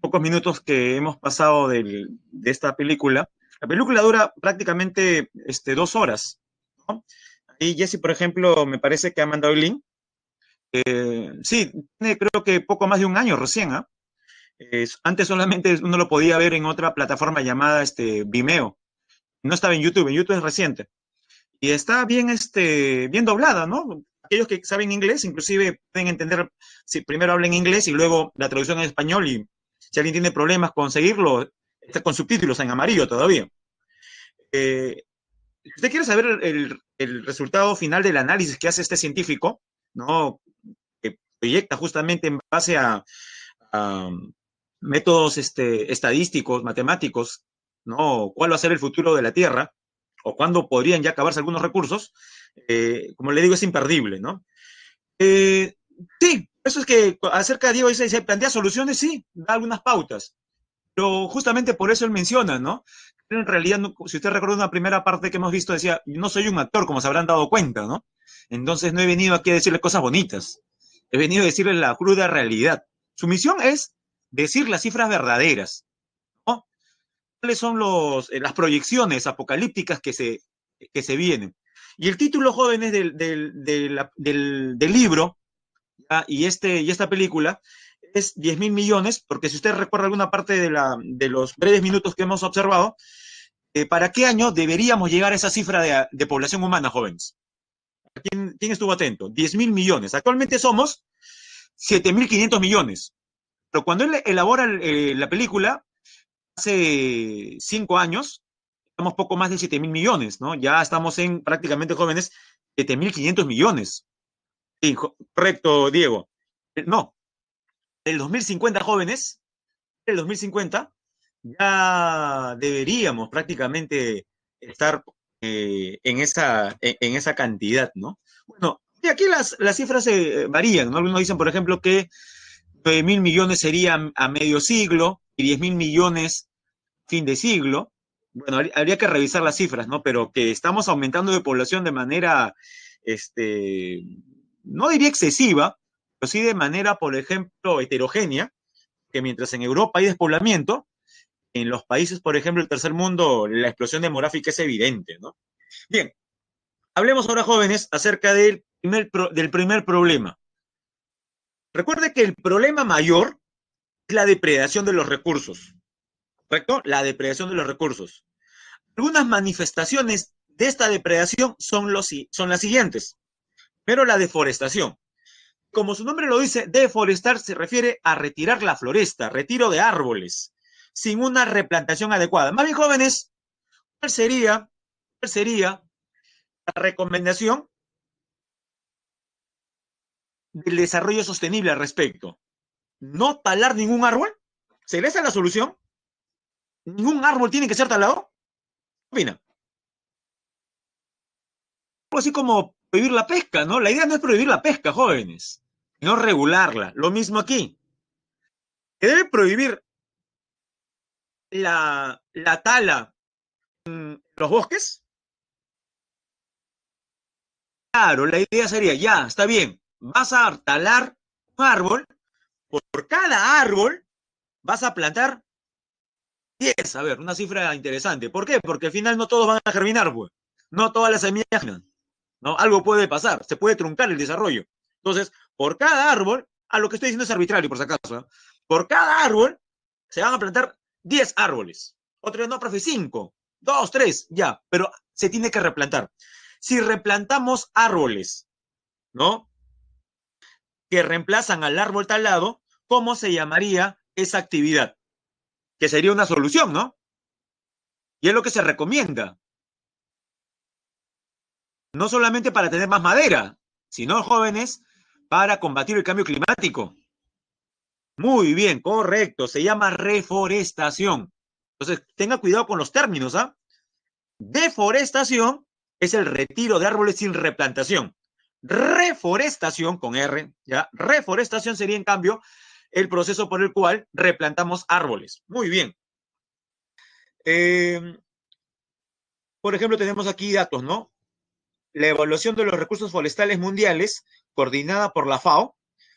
pocos minutos que hemos pasado de esta película, la película dura prácticamente 2 horas, ¿no? Y Jesse, por ejemplo, me parece que ha mandado el link. Sí, tiene creo que poco más de un año recién, ¿ah? Antes solamente uno lo podía ver en otra plataforma llamada Vimeo. No estaba en YouTube es reciente. Y está bien, bien doblada, ¿no? Aquellos que saben inglés, inclusive pueden entender, si primero hablan inglés y luego la traducción en español, y si alguien tiene problemas con seguirlo, está con subtítulos en amarillo todavía. Si usted quiere saber el resultado final del análisis que hace este científico, ¿no? Que proyecta justamente en base a métodos estadísticos, matemáticos, ¿no? ¿Cuál va a ser el futuro de la Tierra? O cuándo podrían ya acabarse algunos recursos, como le digo, es imperdible, ¿no? Eh, sí, eso es que acerca de Diego dice, se plantea soluciones, sí, da algunas pautas, pero justamente por eso él menciona, ¿no? En realidad, no, si usted recuerda una primera parte que hemos visto, decía, no soy un actor, como se habrán dado cuenta, ¿no? Entonces no he venido aquí a decirle cosas bonitas, he venido a decirle la cruda realidad. Su misión es decir las cifras verdaderas, ¿no? ¿Cuáles son las proyecciones apocalípticas que se vienen? Y el título, jóvenes, del libro, ¿ya? Y esta película es 10.000 millones, porque si usted recuerda alguna parte de los breves minutos que hemos observado, ¿para qué año deberíamos llegar a esa cifra de población humana, jóvenes? ¿Quién estuvo atento? 10.000 millones. Actualmente somos 7.500 millones. Pero cuando él elabora la película, hace 5 años, estamos poco más de 7.000 millones, ¿no? Ya estamos en prácticamente, jóvenes, 7.500 millones. Sí, correcto, Diego. No, el 2050, jóvenes, el 2050 ya deberíamos prácticamente estar en esa cantidad, ¿no? Bueno, y aquí las cifras varían, ¿no? Algunos dicen, por ejemplo, que 9.000 millones serían a medio siglo y 10.000 millones fin de siglo. Bueno, habría que revisar las cifras, ¿no? Pero que estamos aumentando de población de manera, este, no diría excesiva, pero sí de manera, por ejemplo, heterogénea, que mientras en Europa hay despoblamiento, en los países, por ejemplo, del tercer mundo, la explosión demográfica es evidente, ¿no? Bien, hablemos ahora, jóvenes, acerca del primer problema. Recuerde que el problema mayor es la depredación de los recursos, ¿correcto? La depredación de los recursos. Algunas manifestaciones de esta depredación son las siguientes. Pero la deforestación. Como su nombre lo dice, deforestar se refiere a retirar la floresta, retiro de árboles, sin una replantación adecuada. Más bien, jóvenes, ¿cuál sería la recomendación del desarrollo sostenible al respecto? ¿No talar ningún árbol? ¿Sería esa la solución? ¿Ningún árbol tiene que ser talado? ¿Qué opina? Algo así como prohibir la pesca, ¿no? La idea no es prohibir la pesca, jóvenes, sino regularla. Lo mismo aquí. ¿Se debe prohibir la tala en los bosques? Claro, la idea sería, ya, está bien, vas a talar un árbol, por cada árbol vas a plantar 10. A ver, una cifra interesante. ¿Por qué? Porque al final no todos van a germinar, pues. No todas las semillas germinan, ¿no? Algo puede pasar, se puede truncar el desarrollo. Entonces, por cada árbol, lo que estoy diciendo es arbitrario, por si acaso, ¿eh? Por cada árbol se van a plantar 10 árboles. Otro no, profe, 5, 2, 3, ya, pero se tiene que replantar. Si replantamos árboles, ¿no? Que reemplazan al árbol talado, ¿cómo se llamaría esa actividad? Que sería una solución, ¿no? Y es lo que se recomienda. No solamente para tener más madera, sino, jóvenes, para combatir el cambio climático. Muy bien, correcto, se llama reforestación. Entonces, tenga cuidado con los términos, ¿ah? Deforestación es el retiro de árboles sin replantación. Reforestación, con R, ¿ya? Reforestación sería, en cambio, el proceso por el cual replantamos árboles. Muy bien. Eh, por ejemplo, tenemos aquí datos, ¿no? La evaluación de los recursos forestales mundiales, coordinada por la FAO,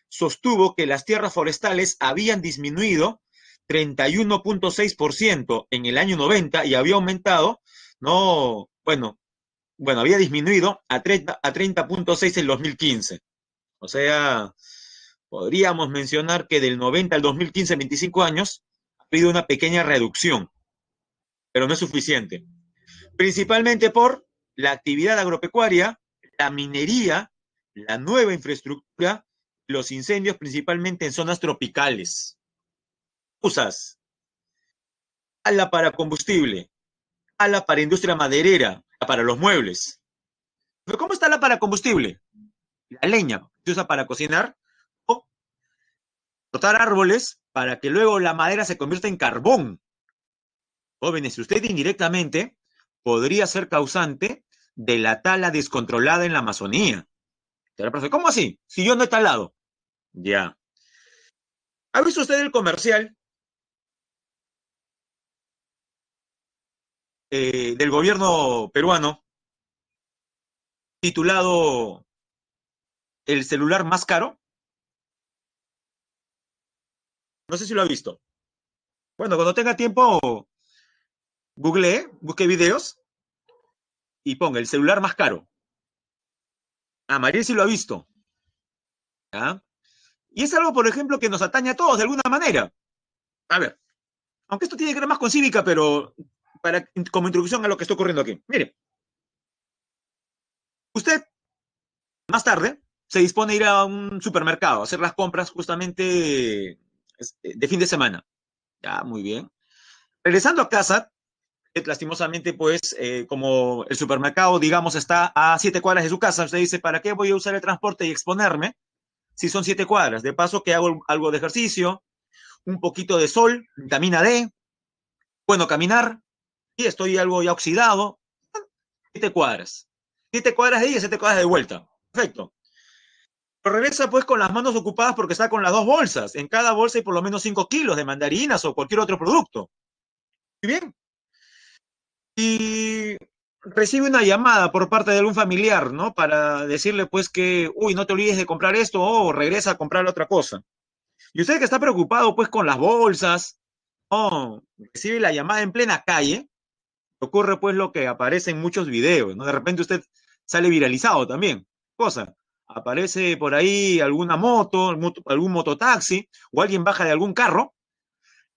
sostuvo que las tierras forestales habían disminuido 31.6% en el año 90 y había aumentado, no, bueno, había disminuido a 30.6 en 2015. O sea, podríamos mencionar que del 90 al 2015, 25 años, ha habido una pequeña reducción, pero no es suficiente. Principalmente por la actividad agropecuaria, la minería, la nueva infraestructura, los incendios principalmente en zonas tropicales. Usas ala para combustible, ala para industria maderera, para los muebles. ¿Pero cómo está la para combustible? La leña se usa para cocinar o cortar árboles para que luego la madera se convierta en carbón. Jóvenes, usted indirectamente podría ser causante de la tala descontrolada en la Amazonía. ¿Cómo así? Si yo no he talado. Ya. ¿Ha visto usted el comercial del gobierno peruano titulado El celular más caro? No sé si lo ha visto. Bueno, cuando tenga tiempo, googlee, busque videos y ponga el celular más caro. A Mariel sí lo ha visto. ¿Ya? Y es algo, por ejemplo, que nos atañe a todos de alguna manera. A ver, aunque esto tiene que ver más con cívica, pero como introducción a lo que está ocurriendo aquí. Mire, usted más tarde se dispone a ir a un supermercado, a hacer las compras justamente de fin de semana. Ya, muy bien. Regresando a casa, lastimosamente, pues, como el supermercado, digamos, está a 7 cuadras de su casa, usted dice, ¿para qué voy a usar el transporte y exponerme si son 7 cuadras? De paso que hago algo de ejercicio, un poquito de sol, vitamina D, bueno, caminar, y estoy algo ya oxidado. 7 cuadras. 7 cuadras de ida, 7 cuadras de vuelta. Perfecto. Pero regresa pues con las manos ocupadas porque está con las dos bolsas. En cada bolsa hay por lo menos 5 kilos de mandarinas o cualquier otro producto. Muy bien. Y recibe una llamada por parte de algún familiar, ¿no? Para decirle pues que, uy, no te olvides de comprar esto o regresa a comprar otra cosa. Y usted que está preocupado pues con las bolsas, oh, recibe la llamada en plena calle, ocurre pues lo que aparece en muchos videos, ¿no? De repente usted sale viralizado también. Cosa, aparece por ahí alguna moto, algún mototaxi, o alguien baja de algún carro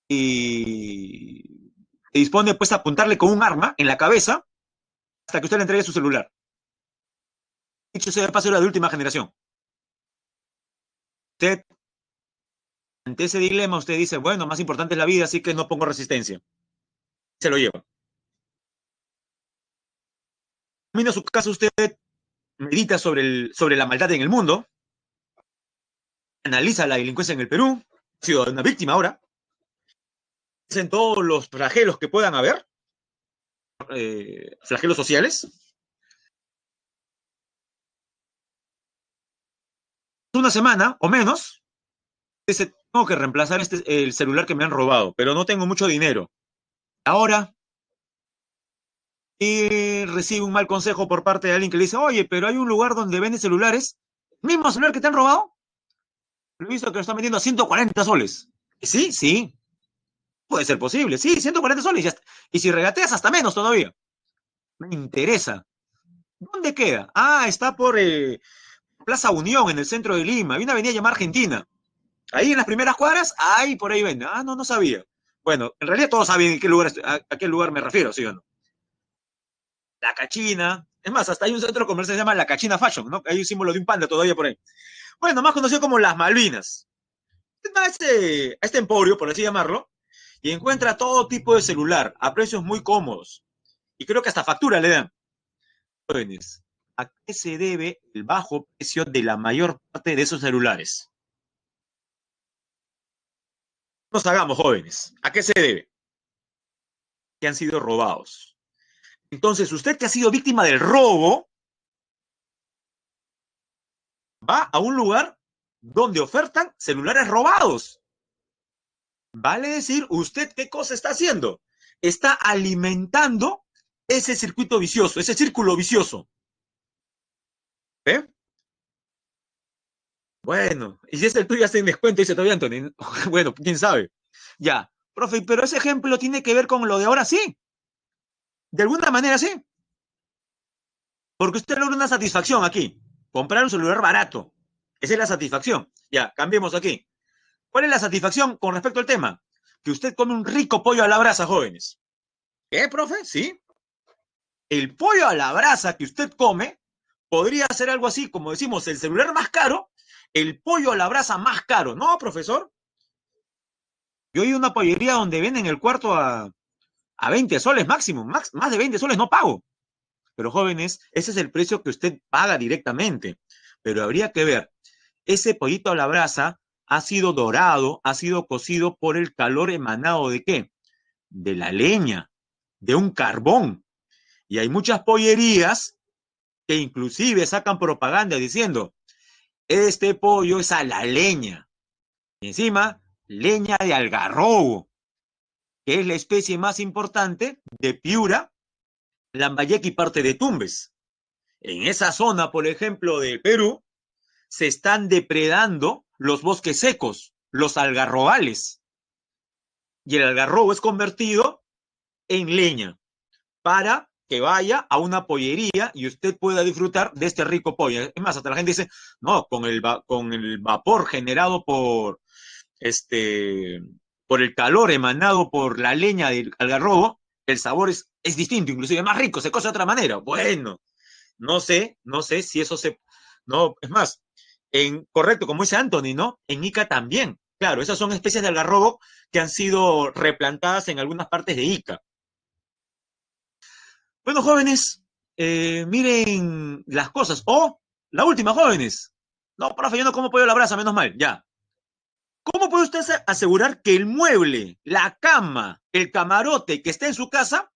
y se dispone pues a apuntarle con un arma en la cabeza hasta que usted le entregue su celular. Dicho sea de paso, era de última generación. Usted, ante ese dilema, usted dice, bueno, más importante es la vida, así que no pongo resistencia. Se lo lleva. Camino a su casa, usted medita sobre la maldad en el mundo, analiza la delincuencia en el Perú, ha sido una víctima ahora, en todos los flagelos que puedan haber, flagelos sociales. Una semana o menos, dice, tengo que reemplazar el celular que me han robado, pero no tengo mucho dinero. Ahora, y recibe un mal consejo por parte de alguien que le dice, oye, pero hay un lugar donde venden celulares, mismo celular que te han robado, lo he visto que lo están vendiendo a 140 soles. Sí, sí, puede ser posible, sí, 140 soles, y si regateas hasta menos todavía. Me interesa. ¿Dónde queda? Ah, está por Plaza Unión, en el centro de Lima. Hay una avenida llamada Argentina. Ahí en las primeras cuadras, ahí por ahí venden. Ah, no, no sabía. Bueno, en realidad todos saben a qué lugar me refiero, ¿sí o no? La Cachina. Es más, hasta hay un centro comercial que se llama La Cachina Fashion, ¿no? Hay un símbolo de un panda todavía por ahí. Bueno, más conocido como Las Malvinas. Va a este emporio, por así llamarlo, y encuentra todo tipo de celular a precios muy cómodos. Y creo que hasta factura le dan. Jóvenes, ¿a qué se debe el bajo precio de la mayor parte de esos celulares? Nos hagamos jóvenes. ¿A qué se debe? Que han sido robados. Entonces, usted que ha sido víctima del robo, va a un lugar donde ofertan celulares robados. Vale decir, ¿usted qué cosa está haciendo? Está alimentando ese circuito vicioso, ese círculo vicioso. ¿Eh? Bueno, y si es el tuyo, hacen descuento, dice todavía Anthony. Bueno, quién sabe. Ya, profe, pero ese ejemplo tiene que ver con lo de ahora sí. De alguna manera sí. Porque usted logra una satisfacción aquí. Comprar un celular barato. Esa es la satisfacción. Ya, cambiemos aquí. ¿Cuál es la satisfacción con respecto al tema? Que usted come un rico pollo a la brasa, jóvenes. ¿Qué, profe? Sí. El pollo a la brasa que usted come podría ser algo así, como decimos, el celular más caro, el pollo a la brasa más caro. ¿No, profesor? Yo he ido a una pollería donde venden el cuarto a 20 soles máximo, más de 20 soles no pago. Pero jóvenes, ese es el precio que usted paga directamente. Pero habría que ver, ese pollito a la brasa ha sido dorado, ha sido cocido por el calor emanado de ¿qué? De la leña, de un carbón. Y hay muchas pollerías que inclusive sacan propaganda diciendo, este pollo es a la leña. Y encima, leña de algarrobo, que es la especie más importante de Piura, Lambayeque y parte de Tumbes. En esa zona, por ejemplo, del Perú, se están depredando los bosques secos, los algarrobales, y el algarrobo es convertido en leña para que vaya a una pollería y usted pueda disfrutar de este rico pollo. Es más, hasta la gente dice, no, con el vapor generado este, por el calor emanado por la leña del algarrobo, el sabor es distinto, inclusive más rico, se cose de otra manera. Bueno, no sé si eso se... No, es más, correcto, como dice Anthony, ¿no? En Ica también. Claro, esas son especies de algarrobo que han sido replantadas en algunas partes de Ica. Bueno, jóvenes, miren las cosas. Oh, la última, jóvenes. No, profe, yo no como pollo a la brasa, menos mal, ya. ¿Cómo puede usted asegurar que el mueble, la cama, el camarote que está en su casa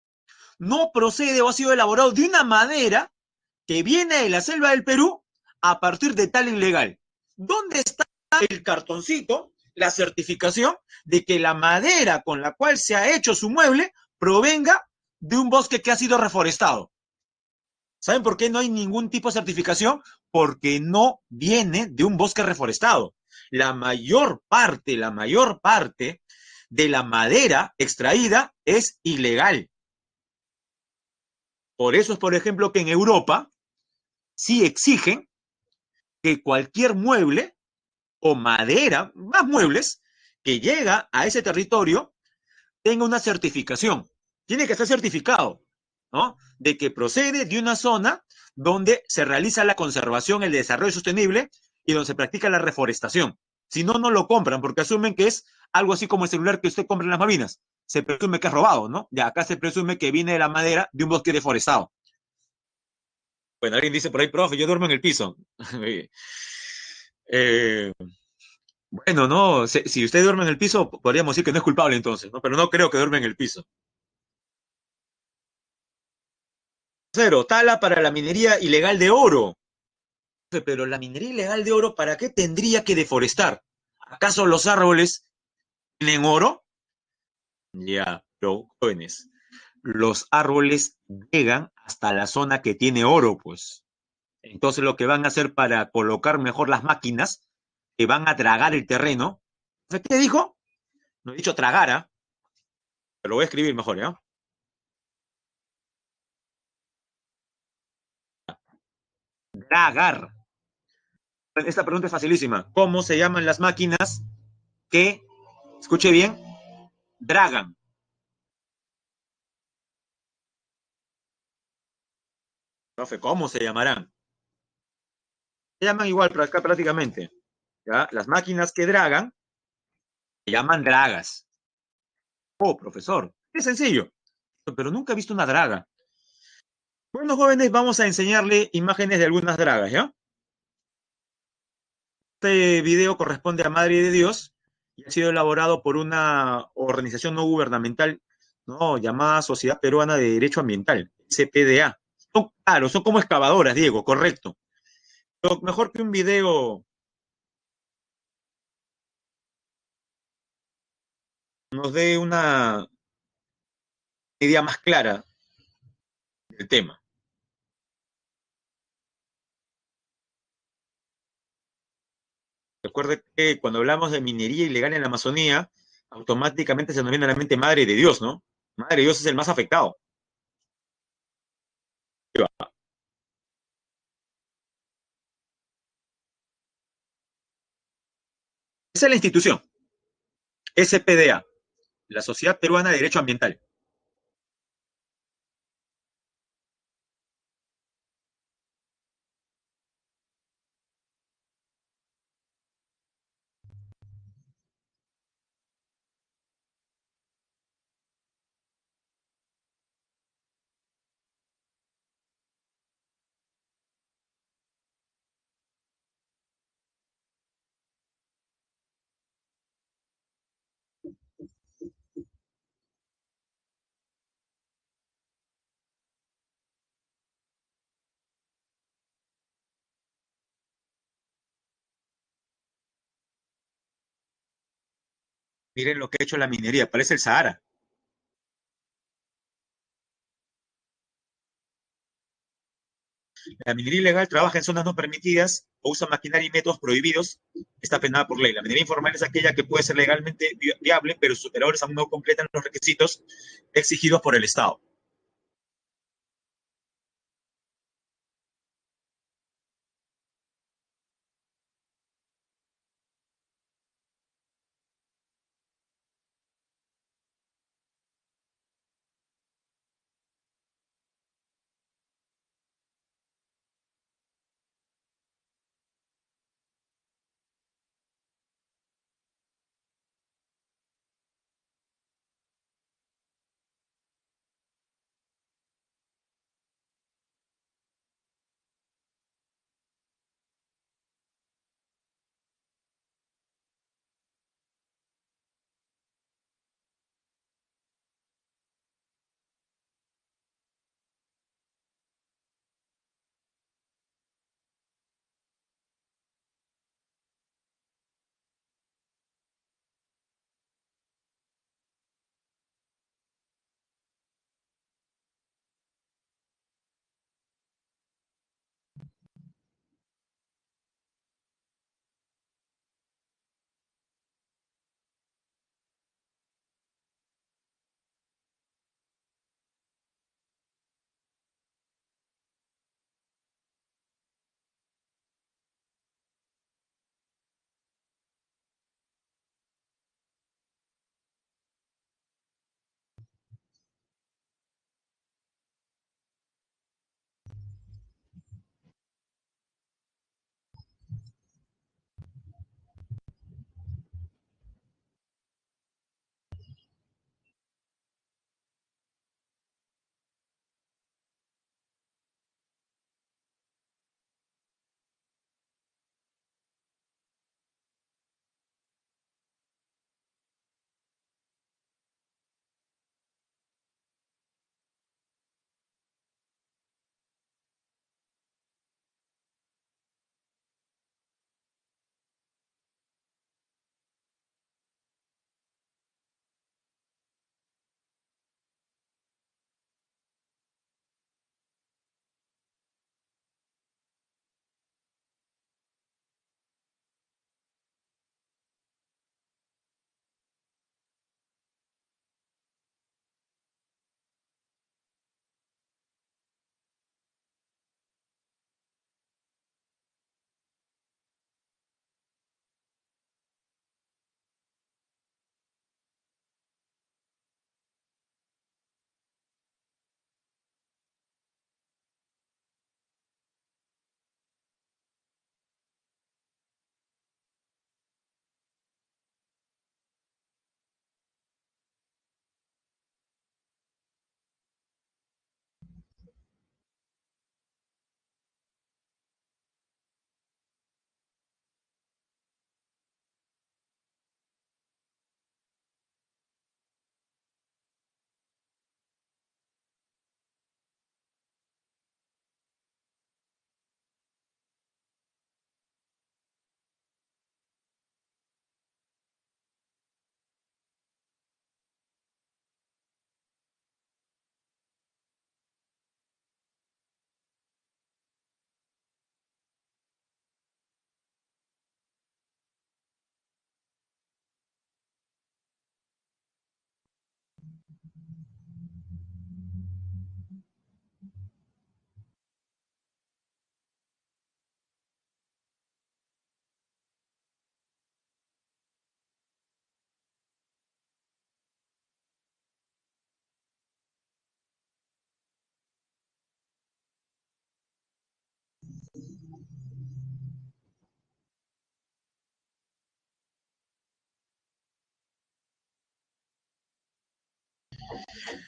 no procede o ha sido elaborado de una madera que viene de la selva del Perú a partir de tal ilegal? ¿Dónde está el cartoncito, la certificación de que la madera con la cual se ha hecho su mueble provenga de un bosque que ha sido reforestado? ¿Saben por qué no hay ningún tipo de certificación? Porque no viene de un bosque reforestado. La mayor parte de la madera extraída es ilegal. Por eso es, por ejemplo, que en Europa sí exigen que cualquier mueble o madera, más muebles, que llega a ese territorio tenga una certificación. Tiene que estar certificado, ¿no? De que procede de una zona donde se realiza la conservación, el desarrollo sostenible y donde se practica la reforestación. Si no, no lo compran porque asumen que es algo así como el celular que usted compra en las Malvinas. Se presume que es robado, ¿no? Ya acá se presume que viene de la madera de un bosque deforestado. Bueno, alguien dice por ahí, profe, yo duermo en el piso. eh, bueno, no, si usted duerme en el piso, podríamos decir que no es culpable entonces, ¿no? Pero no creo que duerme en el piso. Cero, tala para la minería ilegal de oro. Pero la minería ilegal de oro, ¿para qué tendría que deforestar? ¿Acaso los árboles tienen oro? Ya, pero jóvenes, los árboles llegan hasta la zona que tiene oro, pues. Entonces lo que van a hacer para colocar mejor las máquinas, que van a tragar el terreno. ¿Qué dijo? No he dicho tragara, pero lo voy a escribir mejor, ¿ya? Dragar. Esta pregunta es facilísima. ¿Cómo se llaman las máquinas que, escuche bien, dragan? Profe, ¿cómo se llamarán? Se llaman igual pero acá prácticamente. ¿Ya? Las máquinas que dragan se llaman dragas. Oh, profesor, es sencillo, pero nunca he visto una draga. Bueno, jóvenes, vamos a enseñarle imágenes de algunas dragas, ¿ya? Este video corresponde a Madre de Dios y ha sido elaborado por una organización no gubernamental, ¿no? Llamada Sociedad Peruana de Derecho Ambiental, CPDA. Claro, son como excavadoras, Diego, correcto. Pero mejor que un video nos dé una idea más clara del tema. Recuerde que cuando hablamos de minería ilegal en la Amazonía, automáticamente se nos viene a la mente Madre de Dios, ¿no? Madre de Dios es el más afectado. Esa es la institución, SPDA, la Sociedad Peruana de Derecho Ambiental. Miren lo que ha hecho la minería, parece el Sahara. La minería ilegal trabaja en zonas no permitidas o usa maquinaria y métodos prohibidos. Está penada por ley. La minería informal es aquella que puede ser legalmente viable, pero sus operadores aún no completan los requisitos exigidos por el Estado.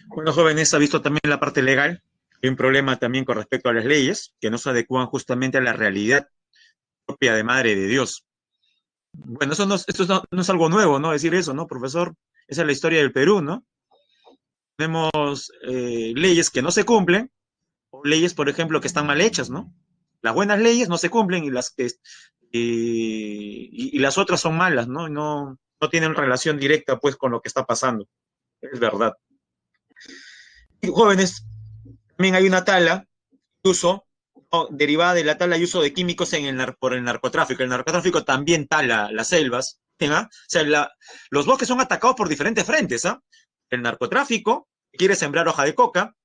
Bueno, jóvenes, ha visto también la parte legal. Hay un problema también con respecto a las leyes que no se adecúan justamente a la realidad propia de Madre de Dios. Bueno, no es algo nuevo, ¿no? Decir eso, ¿no, profesor? Esa es la historia del Perú, ¿no? Tenemos leyes que no se cumplen, o leyes, por ejemplo, que están mal hechas, ¿no? Las buenas leyes no se cumplen y las otras son malas, ¿no? No tienen relación directa, pues, con lo que está pasando. Es verdad. Y jóvenes, también hay una tala de uso, ¿no? Derivada de la tala y uso de químicos por el narcotráfico. El narcotráfico también tala las selvas, ¿ah? O sea, los bosques son atacados por diferentes frentes, ¿ah? El narcotráfico quiere sembrar hoja de coca,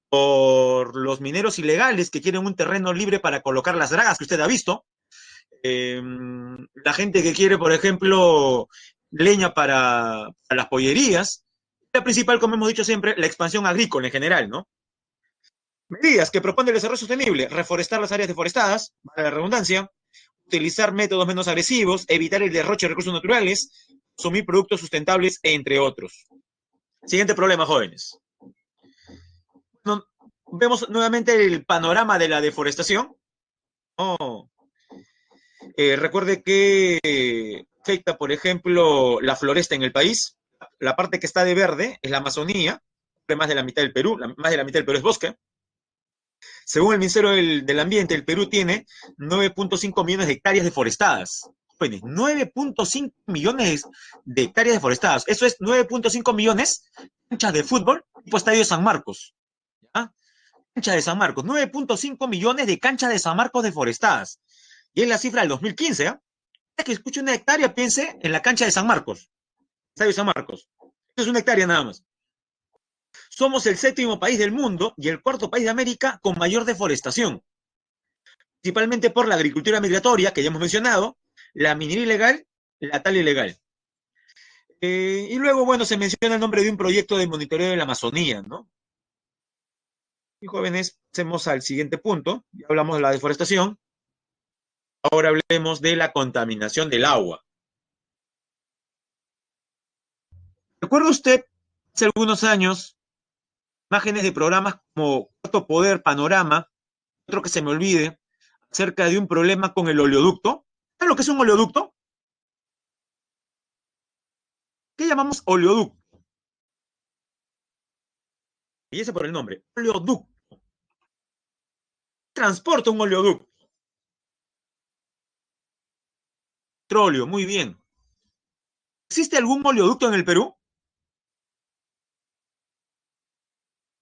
por los mineros ilegales que quieren un terreno libre para colocar las dragas que usted ha visto, la gente que quiere, por ejemplo, leña para las pollerías, la principal, como hemos dicho siempre, la expansión agrícola en general, ¿no? Medidas que propone el desarrollo sostenible, reforestar las áreas deforestadas, para la redundancia, utilizar métodos menos agresivos, evitar el derroche de recursos naturales, consumir productos sustentables, entre otros. Siguiente problema, jóvenes. No, vemos nuevamente el panorama de la deforestación. Oh, recuerde que afecta, por ejemplo, la floresta en el país. La parte que está de verde es la Amazonía, más de la mitad del Perú, más de la mitad del Perú es bosque. Según el Ministerio del Ambiente, el Perú tiene 9.5 millones de hectáreas deforestadas. Jóvenes, 9.5 millones de hectáreas deforestadas. Eso es 9.5 millones de canchas de fútbol tipo Estadio San Marcos. ¿Ya? Cancha de San Marcos, 9.5 millones de canchas de San Marcos deforestadas. Y es la cifra del 2015, ¿ah? Que escuche una hectárea, piense en la cancha de San Marcos, Estadio San Marcos. Esto es una hectárea nada más. Somos el séptimo país del mundo y el cuarto país de América con mayor deforestación, principalmente por la agricultura migratoria, que ya hemos mencionado, la minería ilegal, la tala ilegal. Y luego, bueno, se menciona el nombre de un proyecto de monitoreo de la Amazonía, ¿no? Y jóvenes, pasemos al siguiente punto. Ya hablamos de la deforestación. Ahora hablemos de la contaminación del agua. ¿Recuerda usted hace algunos años imágenes de programas como Cuarto Poder, Panorama, otro que se me olvide, acerca de un problema con el oleoducto? ¿Sabe lo que es un oleoducto? ¿Qué llamamos oleoducto? Y ese por el nombre, oleoducto. Transporta un oleoducto. Petróleo, muy bien. ¿Existe algún oleoducto en el Perú?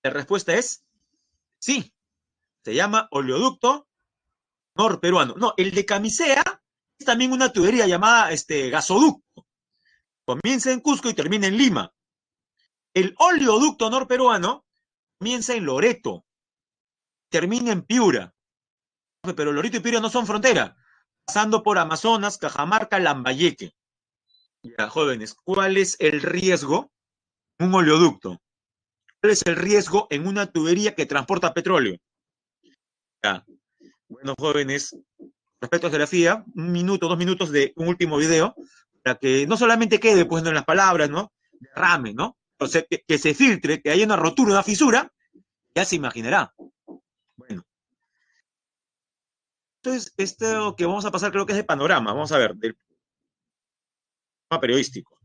La respuesta es sí. Se llama oleoducto norperuano. No, el de Camisea es también una tubería llamada gasoducto. Comienza en Cusco y termina en Lima. El oleoducto norperuano comienza en Loreto, termina en Piura. Pero Loreto y Piura no son frontera. Pasando por Amazonas, Cajamarca, Lambayeque. Ya, jóvenes, ¿cuál es el riesgo en un oleoducto? ¿Cuál es el riesgo en una tubería que transporta petróleo? Ya. Bueno, jóvenes, respecto a geografía, un minuto, 2 minutos de un último video, para que no solamente quede pues no en las palabras, ¿no? Derrame, ¿no? O sea, que se filtre, que haya una rotura, una fisura, ya se imaginará. Bueno, entonces, esto que vamos a pasar creo que es de panorama, vamos a ver, del panorama periodístico,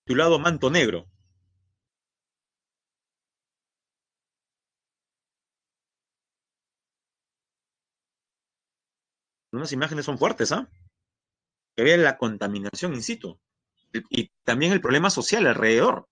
titulado Manto Negro. Unas imágenes son fuertes, ¿ah? Que vean la contaminación in situ y también el problema social alrededor.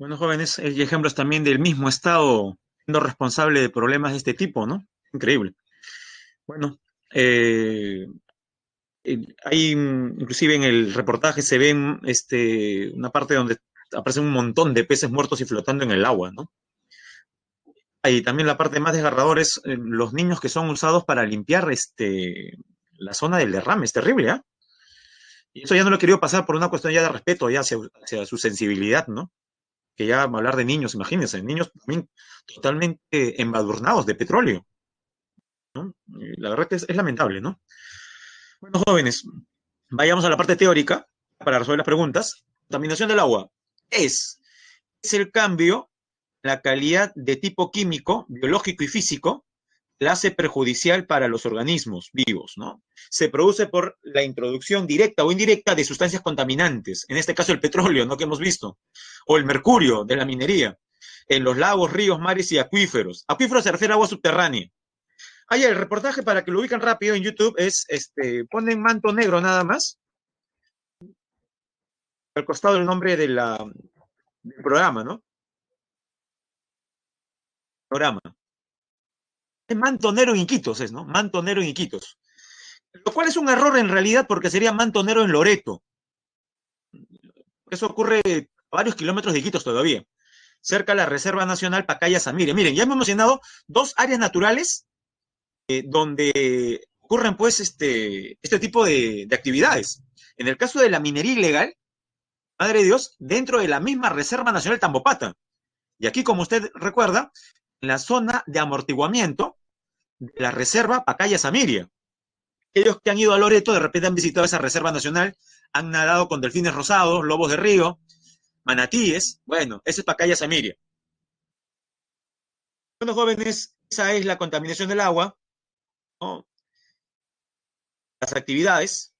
Bueno, jóvenes, hay ejemplos también del mismo Estado siendo responsable de problemas de este tipo, ¿no? Increíble. Bueno, eh, hay inclusive en el reportaje se ven una parte donde aparecen un montón de peces muertos y flotando en el agua, ¿no? Y también la parte más desgarradora es los niños que son usados para limpiar la zona del derrame. Es terrible, ¿ah? Y eso ya no lo he querido pasar por una cuestión ya de respeto ya hacia su sensibilidad, ¿no? Que ya hablar de niños, imagínense, niños también totalmente embadurnados de petróleo, ¿no? Y la verdad que es lamentable, ¿no? Bueno, jóvenes, vayamos a la parte teórica para resolver las preguntas. Contaminación del agua es el cambio en la calidad de tipo químico, biológico y físico la hace perjudicial para los organismos vivos, ¿no? Se produce por la introducción directa o indirecta de sustancias contaminantes, en este caso el petróleo, ¿no? Que hemos visto, o el mercurio de la minería, en los lagos, ríos, mares y acuíferos. Acuíferos se refiere a agua subterránea. Ah, el reportaje para que lo ubican rápido en YouTube es, ponen manto negro nada más, al costado el nombre del programa, ¿no? Programa. Es manto negro en Iquitos, es, ¿no? Manto negro en Iquitos. Lo cual es un error en realidad porque sería manto negro en Loreto. Eso ocurre a varios kilómetros de Iquitos todavía, cerca de la Reserva Nacional Pacaya-Samiria. Miren, ya hemos mencionado dos áreas naturales donde ocurren pues este tipo de actividades. En el caso de la minería ilegal, madre de Dios, dentro de la misma Reserva Nacional Tambopata. Y aquí, como usted recuerda, en la zona de amortiguamiento de la Reserva Pacaya-Samiria. Aquellos que han ido a Loreto, de repente han visitado esa Reserva Nacional, han nadado con delfines rosados, lobos de río, manatíes. Bueno, ese es Pacaya Samiria. Bueno, jóvenes, esa es la contaminación del agua, ¿no? Las actividades.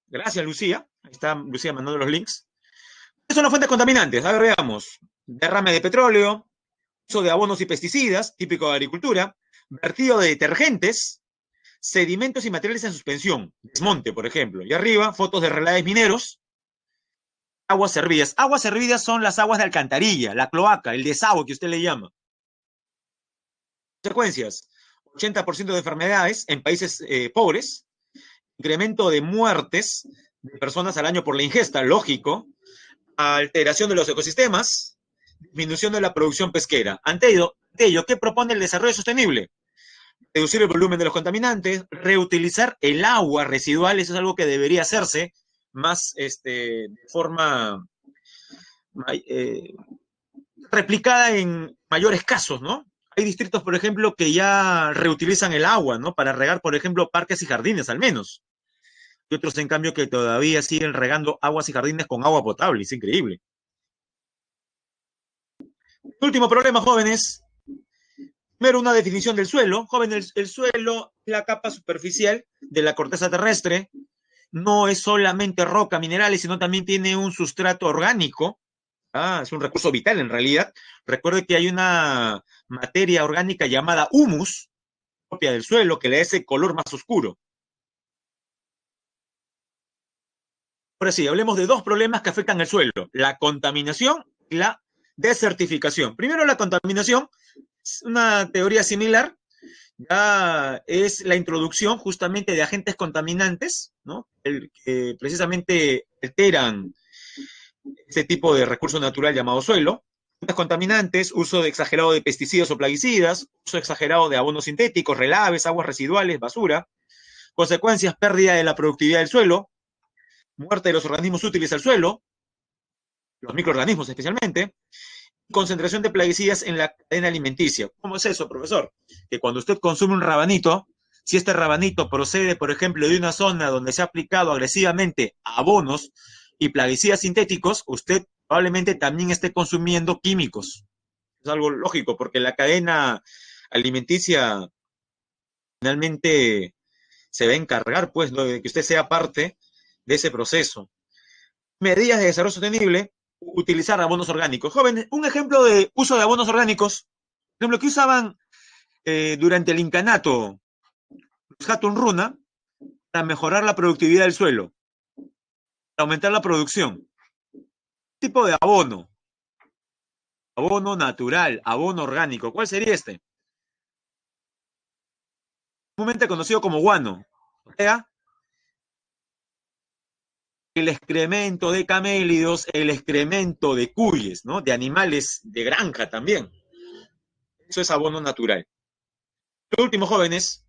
Gracias, Lucía. Ahí está Lucía mandando los links. ¿Qué son las fuentes contaminantes? A ver, veamos. Derrame de petróleo, uso de abonos y pesticidas, típico de agricultura, vertido de detergentes, sedimentos y materiales en suspensión, desmonte, por ejemplo. Y arriba, fotos de relaves mineros, aguas servidas. Aguas servidas son las aguas de alcantarilla, la cloaca, el desagüe que usted le llama. Consecuencias: 80% de enfermedades en países pobres, incremento de muertes de personas al año por la ingesta, lógico, alteración de los ecosistemas, disminución de la producción pesquera. Ante ello, ¿qué propone el desarrollo sostenible? Reducir el volumen de los contaminantes, reutilizar el agua residual, eso es algo que debería hacerse más de forma eh, replicada en mayores casos, ¿no? Hay distritos, por ejemplo, que ya reutilizan el agua, ¿no? Para regar, por ejemplo, parques y jardines, al menos. Y otros, en cambio, que todavía siguen regando aguas y jardines con agua potable. Es increíble. Último problema, jóvenes. Primero, una definición del suelo. Jóvenes, el suelo es la capa superficial de la corteza terrestre. No es solamente roca, minerales, sino también tiene un sustrato orgánico. Es un recurso vital en realidad. Recuerde que hay una materia orgánica llamada humus, propia del suelo, que le da ese color más oscuro. Ahora sí, hablemos de dos problemas que afectan el suelo: la contaminación y la desertificación. Primero, la contaminación, una teoría similar, ya es la introducción justamente de agentes contaminantes, ¿no? Que precisamente alteran este tipo de recurso natural llamado suelo. Agentes contaminantes, uso exagerado de pesticidas o plaguicidas, uso exagerado de abonos sintéticos, relaves, aguas residuales, basura. Consecuencias: pérdida de la productividad del suelo, muerte de los organismos útiles al suelo, los microorganismos especialmente, concentración de plaguicidas en la cadena alimenticia. ¿Cómo es eso, profesor? Que cuando usted consume un rabanito, si este rabanito procede, por ejemplo, de una zona donde se ha aplicado agresivamente abonos y plaguicidas sintéticos, usted probablemente también esté consumiendo químicos. Es algo lógico, porque la cadena alimenticia finalmente se va a encargar, pues, ¿no?, de que usted sea parte de ese proceso. Medidas de desarrollo sostenible: utilizar abonos orgánicos. Jóvenes, un ejemplo de uso de abonos orgánicos, por ejemplo, que usaban durante el incanato, los Hatun Runa, para mejorar la productividad del suelo, para aumentar la producción. Tipo de abono. Abono natural, abono orgánico. ¿Cuál sería este? Comúnmente conocido como guano. O sea, el excremento de camélidos, el excremento de cuyes, ¿no? De animales de granja también. Eso es abono natural. Los últimos jóvenes,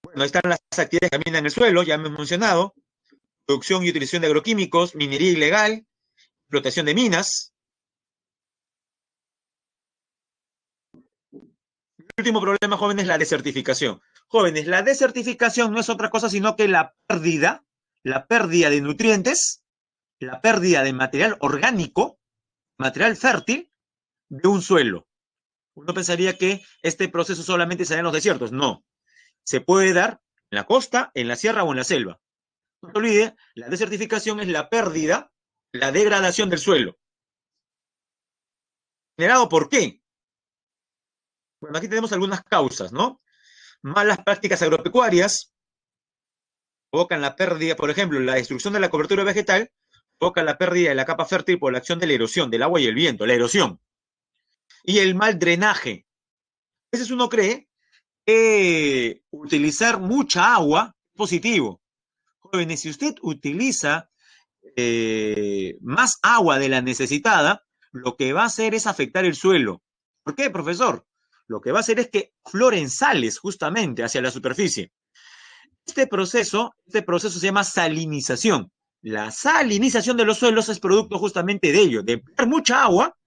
bueno, ahí están las actividades que caminan en el suelo, ya hemos mencionado, producción y utilización de agroquímicos, minería ilegal, explotación de minas. El último problema, jóvenes, la desertificación. Jóvenes, la desertificación no es otra cosa sino que la pérdida de nutrientes, la pérdida de material orgánico, material fértil de un suelo. Uno pensaría que este proceso solamente se da en los desiertos. No, se puede dar en la costa, en la sierra o en la selva. No se olvide, la desertificación es la pérdida, la degradación del suelo. ¿Generado por qué? Bueno, aquí tenemos algunas causas, ¿no? Malas prácticas agropecuarias provocan la pérdida, por ejemplo, la destrucción de la cobertura vegetal provoca la pérdida de la capa fértil por la acción de la erosión del agua y el viento, la erosión. Y el mal drenaje. A veces uno cree que utilizar mucha agua es positivo. Jóvenes, si usted utiliza más agua de la necesitada, lo que va a hacer es afectar el suelo. ¿Por qué, profesor? Lo que va a hacer es que floren sales justamente hacia la superficie. Este proceso se llama salinización. La salinización de los suelos es producto justamente de ello, de beber mucha agua.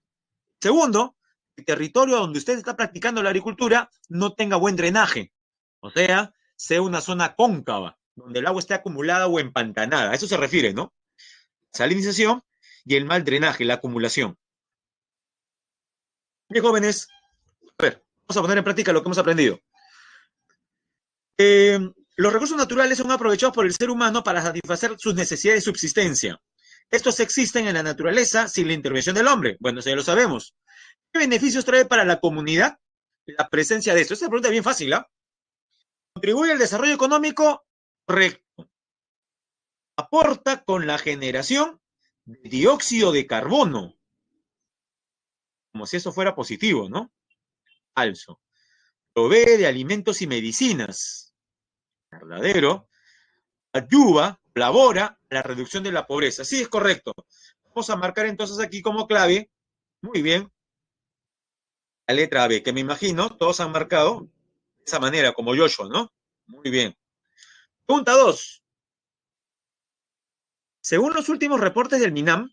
Segundo, el territorio donde usted está practicando la agricultura no tenga buen drenaje, o sea una zona cóncava, donde el agua esté acumulada o empantanada. A eso se refiere, ¿no? Salinización y el mal drenaje, la acumulación. Bien, jóvenes, a ver, vamos a poner en práctica lo que hemos aprendido. Eh, los recursos naturales son aprovechados por el ser humano para satisfacer sus necesidades de subsistencia. Estos existen en la naturaleza sin la intervención del hombre. Bueno, eso ya lo sabemos. ¿Qué beneficios trae para la comunidad la presencia de esto? Esta pregunta es bien fácil, ¿ah? ¿Contribuye al desarrollo económico? Correcto. Aporta con la generación de dióxido de carbono, como si eso fuera positivo, ¿no? Falso. Provee de alimentos y medicinas. Verdadero. Ayuda, colabora a la reducción de la pobreza. Sí, es correcto. Vamos a marcar entonces aquí como clave, muy bien, la letra B, que me imagino todos han marcado de esa manera, como Joshua, ¿no? Muy bien. Pregunta 2. Según los últimos reportes del MINAM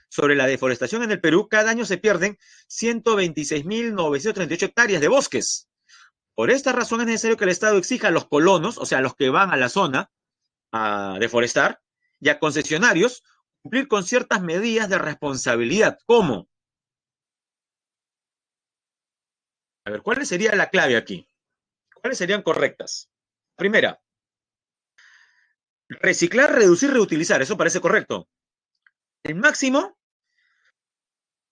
sobre la deforestación en el Perú, cada año se pierden 126.938 hectáreas de bosques. Por esta razón es necesario que el Estado exija a los colonos, o sea, a los que van a la zona a deforestar, y a concesionarios, cumplir con ciertas medidas de responsabilidad. ¿Cómo? A ver, ¿cuál sería la clave aquí? ¿Cuáles serían correctas? Primera, reciclar, reducir, reutilizar. Eso parece correcto. El máximo,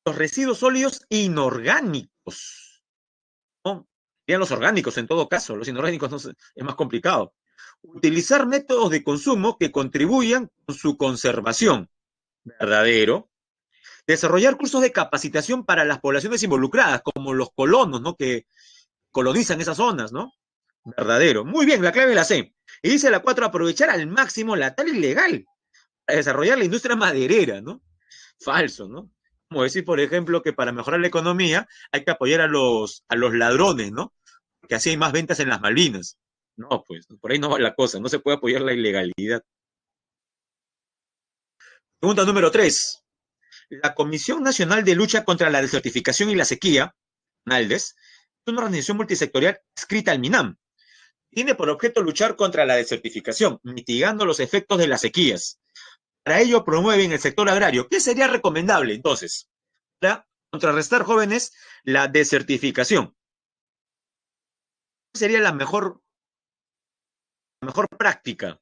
los residuos sólidos inorgánicos. ¿No? Serían los orgánicos en todo caso. Los inorgánicos no sé, es más complicado. Utilizar métodos de consumo que contribuyan con su conservación. Verdadero. Desarrollar cursos de capacitación para las poblaciones involucradas, como los colonos, ¿no? Que colonizan esas zonas, ¿no? Verdadero. Muy bien, la clave la C. Y dice la 4, aprovechar al máximo la tala ilegal para desarrollar la industria maderera, ¿no? Falso, ¿no? Como decir, por ejemplo, que para mejorar la economía hay que apoyar a los ladrones, ¿no? Que así hay más ventas en las Malvinas. No, pues, por ahí no va la cosa, no se puede apoyar la ilegalidad. Pregunta número 3. La Comisión Nacional de Lucha contra la Desertificación y la Sequía, NALDES, es una organización multisectorial adscrita al MINAM. Tiene por objeto luchar contra la desertificación, mitigando los efectos de las sequías. Para ello promueven el sector agrario. ¿Qué sería recomendable entonces? Para contrarrestar, jóvenes, la desertificación. ¿Qué sería la mejor práctica?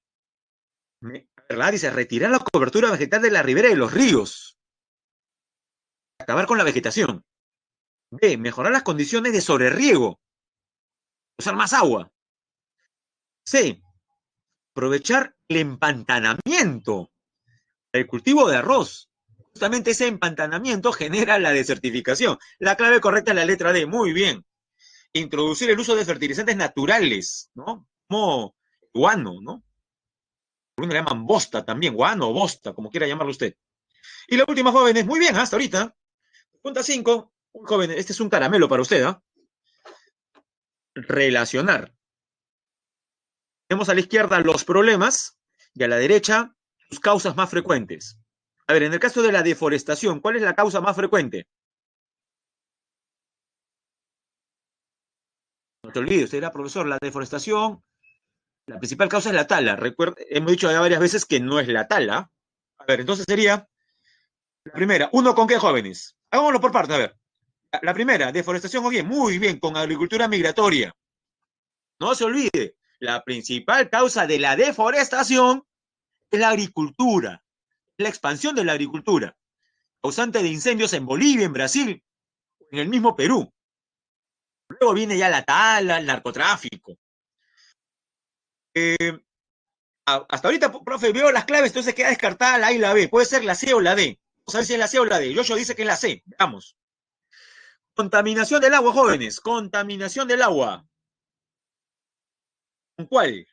¿Verdad? Dice, retirar la cobertura vegetal de la ribera de los ríos. Acabar con la vegetación. B, mejorar las condiciones de sobreriego. Usar más agua. C, aprovechar el empantanamiento. El cultivo de arroz. justamente ese empantanamiento genera la desertificación. La clave correcta es la letra D, muy bien. Introducir el uso de fertilizantes naturales, ¿no? Como guano, ¿no? Algunos le llaman bosta también, guano o bosta, como quiera llamarlo usted. Y la última, jóvenes, muy bien, hasta ahorita. Punta 5, jóvenes, este es un caramelo para usted, ¿ah? Relacionar. Tenemos a la izquierda los problemas y a la derecha sus causas más frecuentes. A ver, en el caso de la deforestación, ¿cuál es la causa más frecuente? No te olvides, usted era profesor, la deforestación, la principal causa es la tala. Recuerda, hemos dicho ya varias veces que no es la tala. A ver, entonces sería la primera. ¿Uno con qué, jóvenes? Hagámoslo por partes, a ver. La primera, deforestación, o bien, muy bien, con agricultura migratoria. No se olvide, la principal causa de la deforestación es la agricultura, la expansión de la agricultura, causante de incendios en Bolivia, en Brasil, en el mismo Perú. Luego viene ya la tala, el narcotráfico. Hasta ahorita, profe, veo las claves, entonces queda descartada la A y la B. Puede ser la C o la D. Vamos a ver si es la C o la D. Yoyo dice que es la C. Veamos. Contaminación del agua, jóvenes. Contaminación del agua. ¿Con cuál?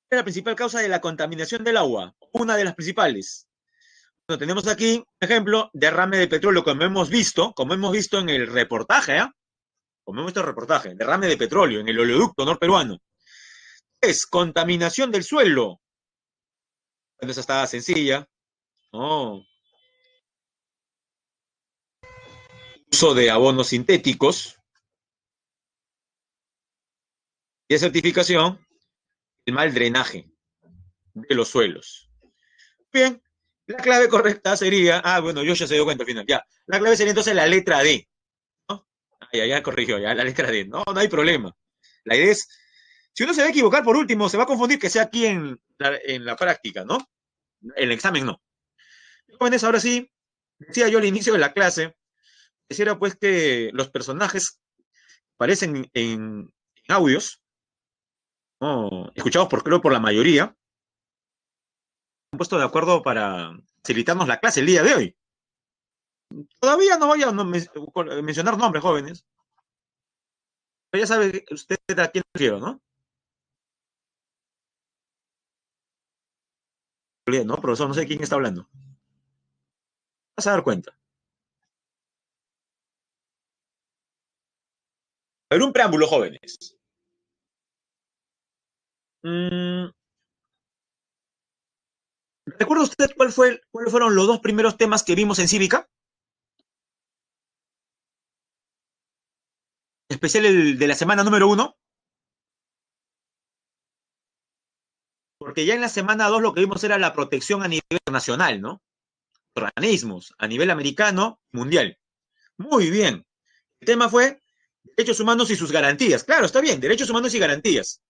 Es la principal causa de la contaminación del agua. Una de las principales. Bueno, tenemos aquí, por ejemplo, derrame de petróleo, como hemos visto en el reportaje, ¿eh? Como hemos visto en el reportaje, derrame de petróleo en el oleoducto norperuano. Es contaminación del suelo. Bueno, esa estaba sencilla. Oh. Uso de abonos sintéticos. Y certificación, el mal drenaje de los suelos. Bien, la clave correcta sería, bueno, yo ya se dio cuenta al final, ya. La clave sería entonces la letra D, ¿no? Ya corrigió, ya, la letra D. No, no hay problema. La idea es, si uno se va a equivocar por último, se va a confundir que sea aquí en la práctica, ¿no? En el examen no. Jóvenes, ahora sí, decía yo al inicio de la clase, quisiera pues que los personajes aparecen en audios, ¿no? Escuchados creo por la mayoría, han puesto de acuerdo para facilitarnos la clase el día de hoy. Todavía no voy a mencionar nombres, jóvenes, pero ya sabe usted a quién refiero, ¿no? No, profesor, no sé quién está hablando. Vas a dar cuenta. A ver, un preámbulo, jóvenes. Mm, ¿Recuerda usted cuáles fueron los dos primeros temas que vimos en Cívica? Especial el de la semana número 1, porque ya en la semana 2 lo que vimos era la protección a nivel internacional, ¿no? Organismos, a nivel americano, mundial. Muy bien. El tema fue derechos humanos y sus garantías. Claro, está bien, derechos humanos y garantías.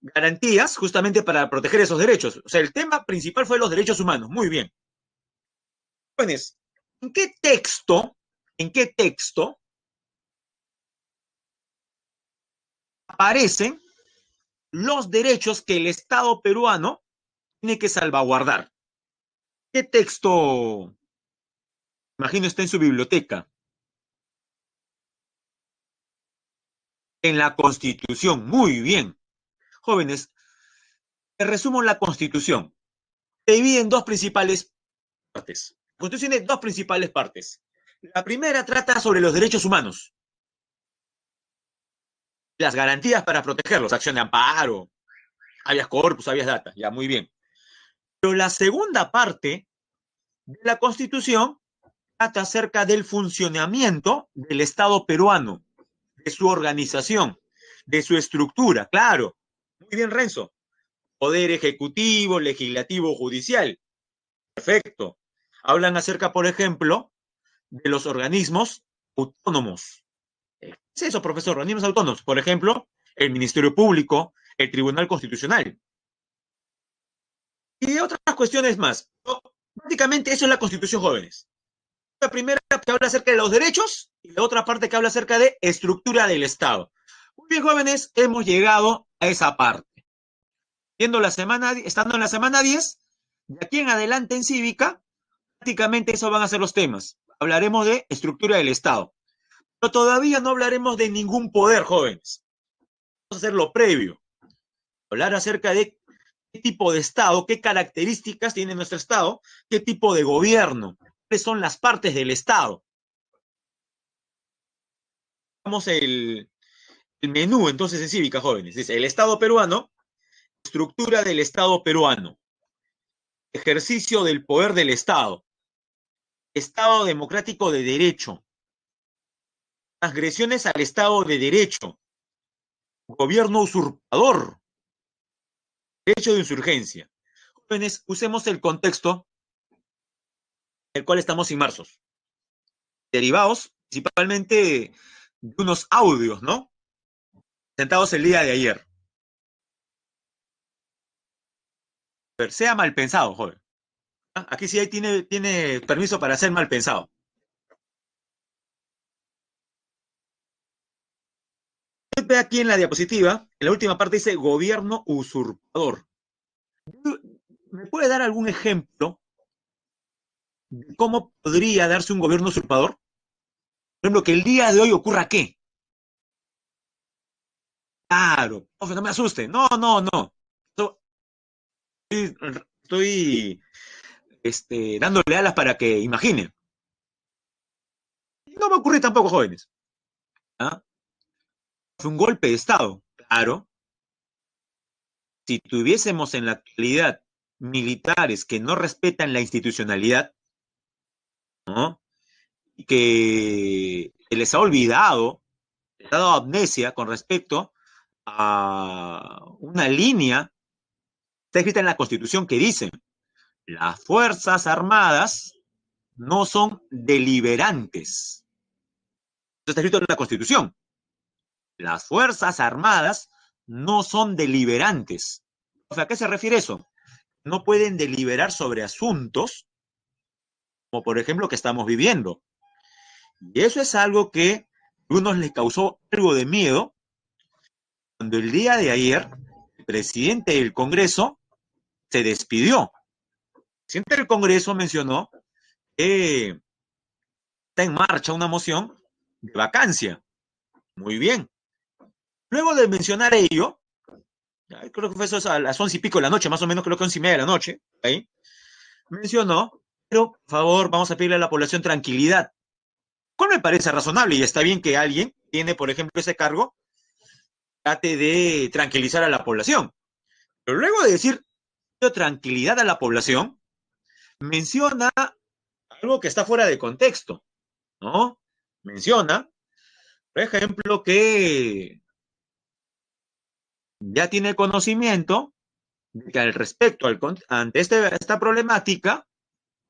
Garantías justamente para proteger esos derechos. O sea, el tema principal fue los derechos humanos. Muy bien. Jóvenes, en qué texto aparecen los derechos que el Estado peruano tiene que salvaguardar? ¿Qué texto, imagino, está en su biblioteca? En la Constitución. Muy bien. Jóvenes, te resumo la Constitución. Se divide en dos principales partes. La Constitución tiene dos principales partes. La primera trata sobre los derechos humanos, las garantías para protegerlos, acción de amparo, habeas corpus, habeas data, ya muy bien. Pero la segunda parte de la Constitución trata acerca del funcionamiento del Estado peruano, de su organización, de su estructura, claro. Muy bien, Renzo. Poder ejecutivo, legislativo, judicial. Perfecto. Hablan acerca, por ejemplo, de los organismos autónomos. ¿Qué es eso, profesor? Organismos autónomos. Por ejemplo, el Ministerio Público, el Tribunal Constitucional. Y otras cuestiones más. Prácticamente eso es la Constitución, jóvenes. La primera que habla acerca de los derechos y la otra parte que habla acerca de estructura del Estado. Muy bien, jóvenes, hemos llegado a esa parte. Estando en la semana 10, de aquí en adelante en Cívica, Prácticamente eso van a ser los temas. Hablaremos de estructura del Estado. Pero todavía no hablaremos de ningún poder, jóvenes. Vamos a hacer lo previo. Hablar acerca de qué tipo de Estado, qué características tiene nuestro Estado, qué tipo de gobierno, cuáles son las partes del Estado. Vamos el menú entonces en cívica, jóvenes. Dice, el Estado peruano, estructura del Estado peruano, ejercicio del poder del Estado, Estado democrático de derecho, transgresiones al Estado de derecho, gobierno usurpador, derecho de insurgencia. Jóvenes, usemos el contexto en el cual estamos inmersos, derivados principalmente de unos audios, ¿no? Sentados el día de ayer. Pero sea mal pensado, joven. ¿Ah? Aquí sí tiene permiso para ser mal pensado. Usted ve aquí en la diapositiva, en la última parte dice gobierno usurpador. ¿Me puede dar algún ejemplo de cómo podría darse un gobierno usurpador? Por ejemplo, que el día de hoy ocurra ¿qué? Claro, profe, no me asuste. No, no, no. Estoy dándole alas para que imaginen. No va a ocurrir tampoco, jóvenes. ¿Ah? Fue un golpe de Estado. Claro, si tuviésemos en la actualidad militares que no respetan la institucionalidad, ¿no? Y que se les ha olvidado, les ha dado amnesia con respecto a una línea, está escrita en la Constitución que dice, las Fuerzas Armadas no son deliberantes. Eso está escrito en la Constitución. Las Fuerzas Armadas no son deliberantes. O sea, ¿a qué se refiere eso? No pueden deliberar sobre asuntos como por ejemplo que estamos viviendo. Y eso es algo que a unos les causó algo de miedo cuando el día de ayer el presidente del Congreso se despidió. El presidente del Congreso mencionó que está en marcha una moción de vacancia. Muy bien. Luego de mencionar ello, creo que fue eso a las 11 y pico de la noche, más o menos, creo que 11 y media de la noche, ahí, mencionó, pero por favor, vamos a pedirle a la población tranquilidad. ¿Cuál me parece razonable? Y está bien que alguien tiene, por ejemplo, ese cargo, trate de tranquilizar a la población. Pero luego de decir tranquilidad a la población, menciona algo que está fuera de contexto, ¿no? Menciona, por ejemplo, que ya tiene conocimiento de que al respecto, ante esta problemática,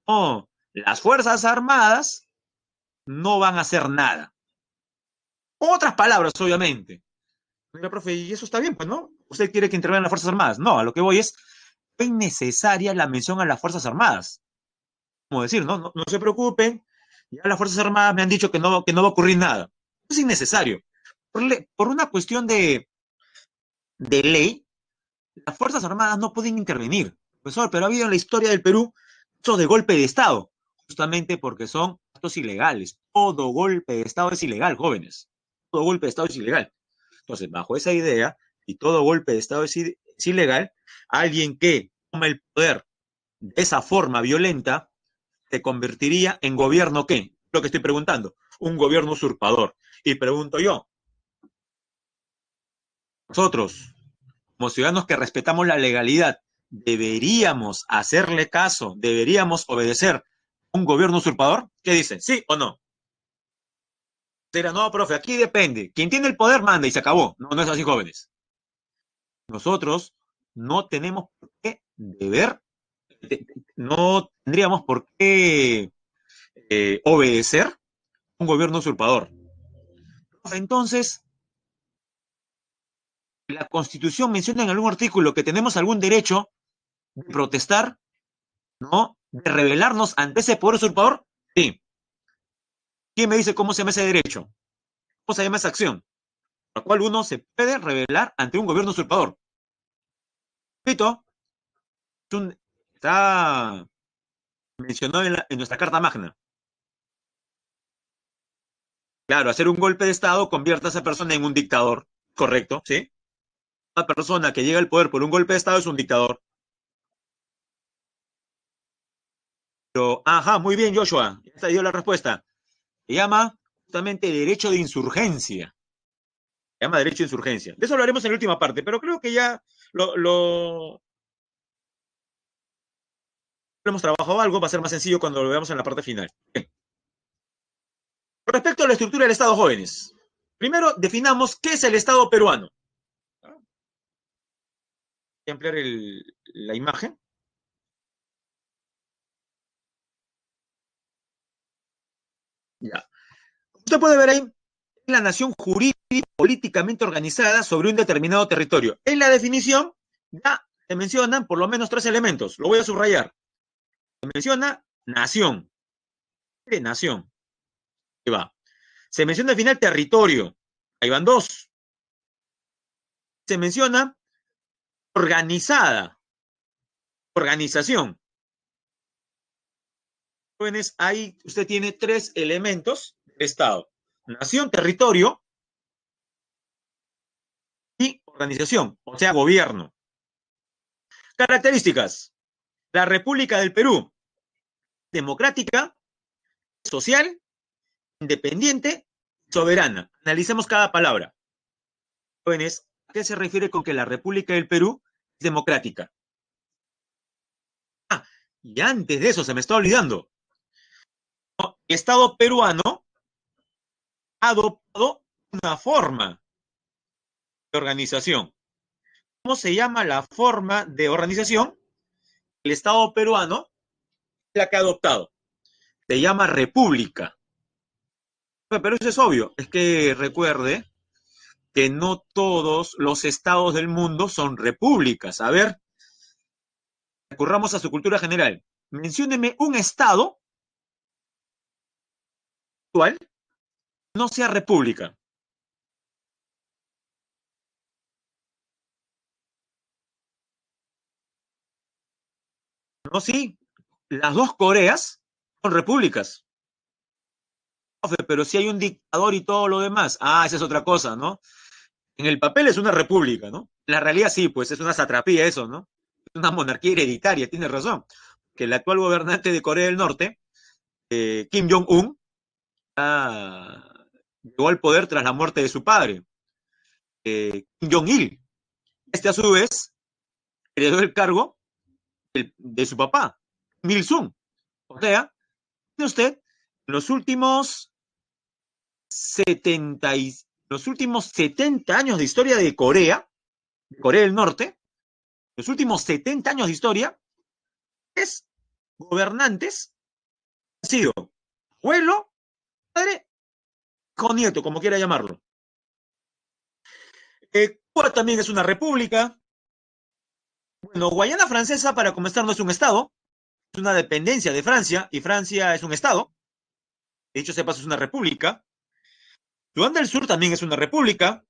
no, las Fuerzas Armadas no van a hacer nada. Otras palabras, obviamente. Mira, profe, y eso está bien, pues, ¿no? ¿Usted quiere que intervengan las Fuerzas Armadas? No, a lo que voy es innecesaria la mención a las Fuerzas Armadas. Como decir, no, no, no se preocupen, ya las Fuerzas Armadas me han dicho que no va a ocurrir nada. Es innecesario. Por una cuestión de ley, las Fuerzas Armadas no pueden intervenir. Profesor, pero ha habido en la historia del Perú actos de golpe de Estado, justamente porque son actos ilegales. Todo golpe de Estado es ilegal, jóvenes. Todo golpe de Estado es ilegal. Entonces, bajo esa idea, y todo golpe de Estado es ilegal, alguien que toma el poder de esa forma violenta se convertiría en gobierno ¿qué? Lo que estoy preguntando. Un gobierno usurpador. Y pregunto yo, nosotros, como ciudadanos que respetamos la legalidad, ¿deberíamos hacerle caso, deberíamos obedecer a un gobierno usurpador? ¿Qué dicen? ¿Sí o no? Será, no, profe, aquí depende. Quien tiene el poder manda y se acabó. No, no es así, jóvenes. Nosotros no tenemos por qué deber, no tendríamos por qué obedecer a un gobierno usurpador. Entonces, la Constitución menciona en algún artículo que tenemos algún derecho de protestar, ¿no? De rebelarnos ante ese poder usurpador. Sí. ¿Quién me dice cómo se llama ese derecho? ¿Cómo se llama esa acción? Por la cual uno se puede rebelar ante un gobierno usurpador. Repito, está Mencionó en nuestra Carta Magna. Claro, hacer un golpe de Estado convierte a esa persona en un dictador. Correcto, ¿sí? Una persona que llega al poder por un golpe de Estado es un dictador. Pero, ajá, muy bien, Joshua. Ya te dio la respuesta. Se llama justamente derecho de insurgencia. Se llama derecho de insurgencia. De eso hablaremos en la última parte, pero creo que ya lo hemos trabajado algo, va a ser más sencillo cuando lo veamos en la parte final. Bien. Con respecto a la estructura del Estado, jóvenes, primero definamos qué es el Estado peruano. Voy a ampliar la imagen. Ya. Usted puede ver ahí la nación jurídica políticamente organizada sobre un determinado territorio. En la definición ya se mencionan por lo menos tres elementos. Lo voy a subrayar. Se menciona nación. ¿Qué nación? Ahí va. Se menciona al final territorio. Ahí van dos. Se menciona organizada. Organización. Jóvenes, ahí usted tiene tres elementos de Estado. Nación, territorio y organización, o sea, gobierno. Características. La República del Perú, democrática, social, independiente, soberana. Analicemos cada palabra. Jóvenes, ¿a qué se refiere con que la República del Perú es democrática? Ah, y antes de eso se me está olvidando. El Estado peruano ha adoptado una forma de organización. ¿Cómo se llama la forma de organización? El Estado peruano, la que ha adoptado. Se llama república. Pero eso es obvio. Es que recuerde que no todos los estados del mundo son repúblicas. A ver, recurramos a su cultura general. Mencióneme un estado actual que no sea república. No, sí, las dos Coreas son repúblicas. Pero si hay un dictador y todo lo demás, esa es otra cosa, ¿no? En el papel es una república, ¿no? En la realidad sí, pues es una satrapía eso, ¿no? Es una monarquía hereditaria, tiene razón. Que el actual gobernante de Corea del Norte, Kim Jong-un, llegó al poder tras la muerte de su padre, Kim Jong-il. Este a su vez heredó el cargo de su papá, Kim Il-sung. O sea, tiene usted los últimos 70, los últimos 70 años de historia de Corea del Norte, los últimos 70 años de historia, es gobernantes han sido abuelo, padre, hijo, nieto, como quiera llamarlo. Cuba también es una república. Bueno, Guayana Francesa, para comenzar, no es un estado, es una dependencia de Francia, y Francia es un estado. De hecho, sepas, es una república. Sudán del Sur también es una república.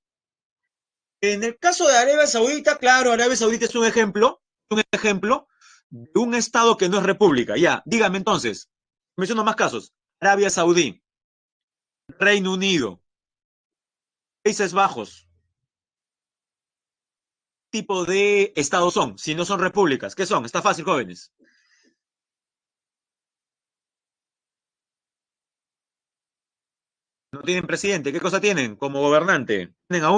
En el caso de Arabia Saudita, claro, Arabia Saudita es un ejemplo de un estado que no es república. Ya, dígame entonces, menciono más casos. Arabia Saudí, Reino Unido, Países Bajos, tipo de estados son, si no son repúblicas. ¿Qué son? Está fácil, jóvenes. No tienen presidente. ¿Qué cosa tienen como gobernante? Tienen a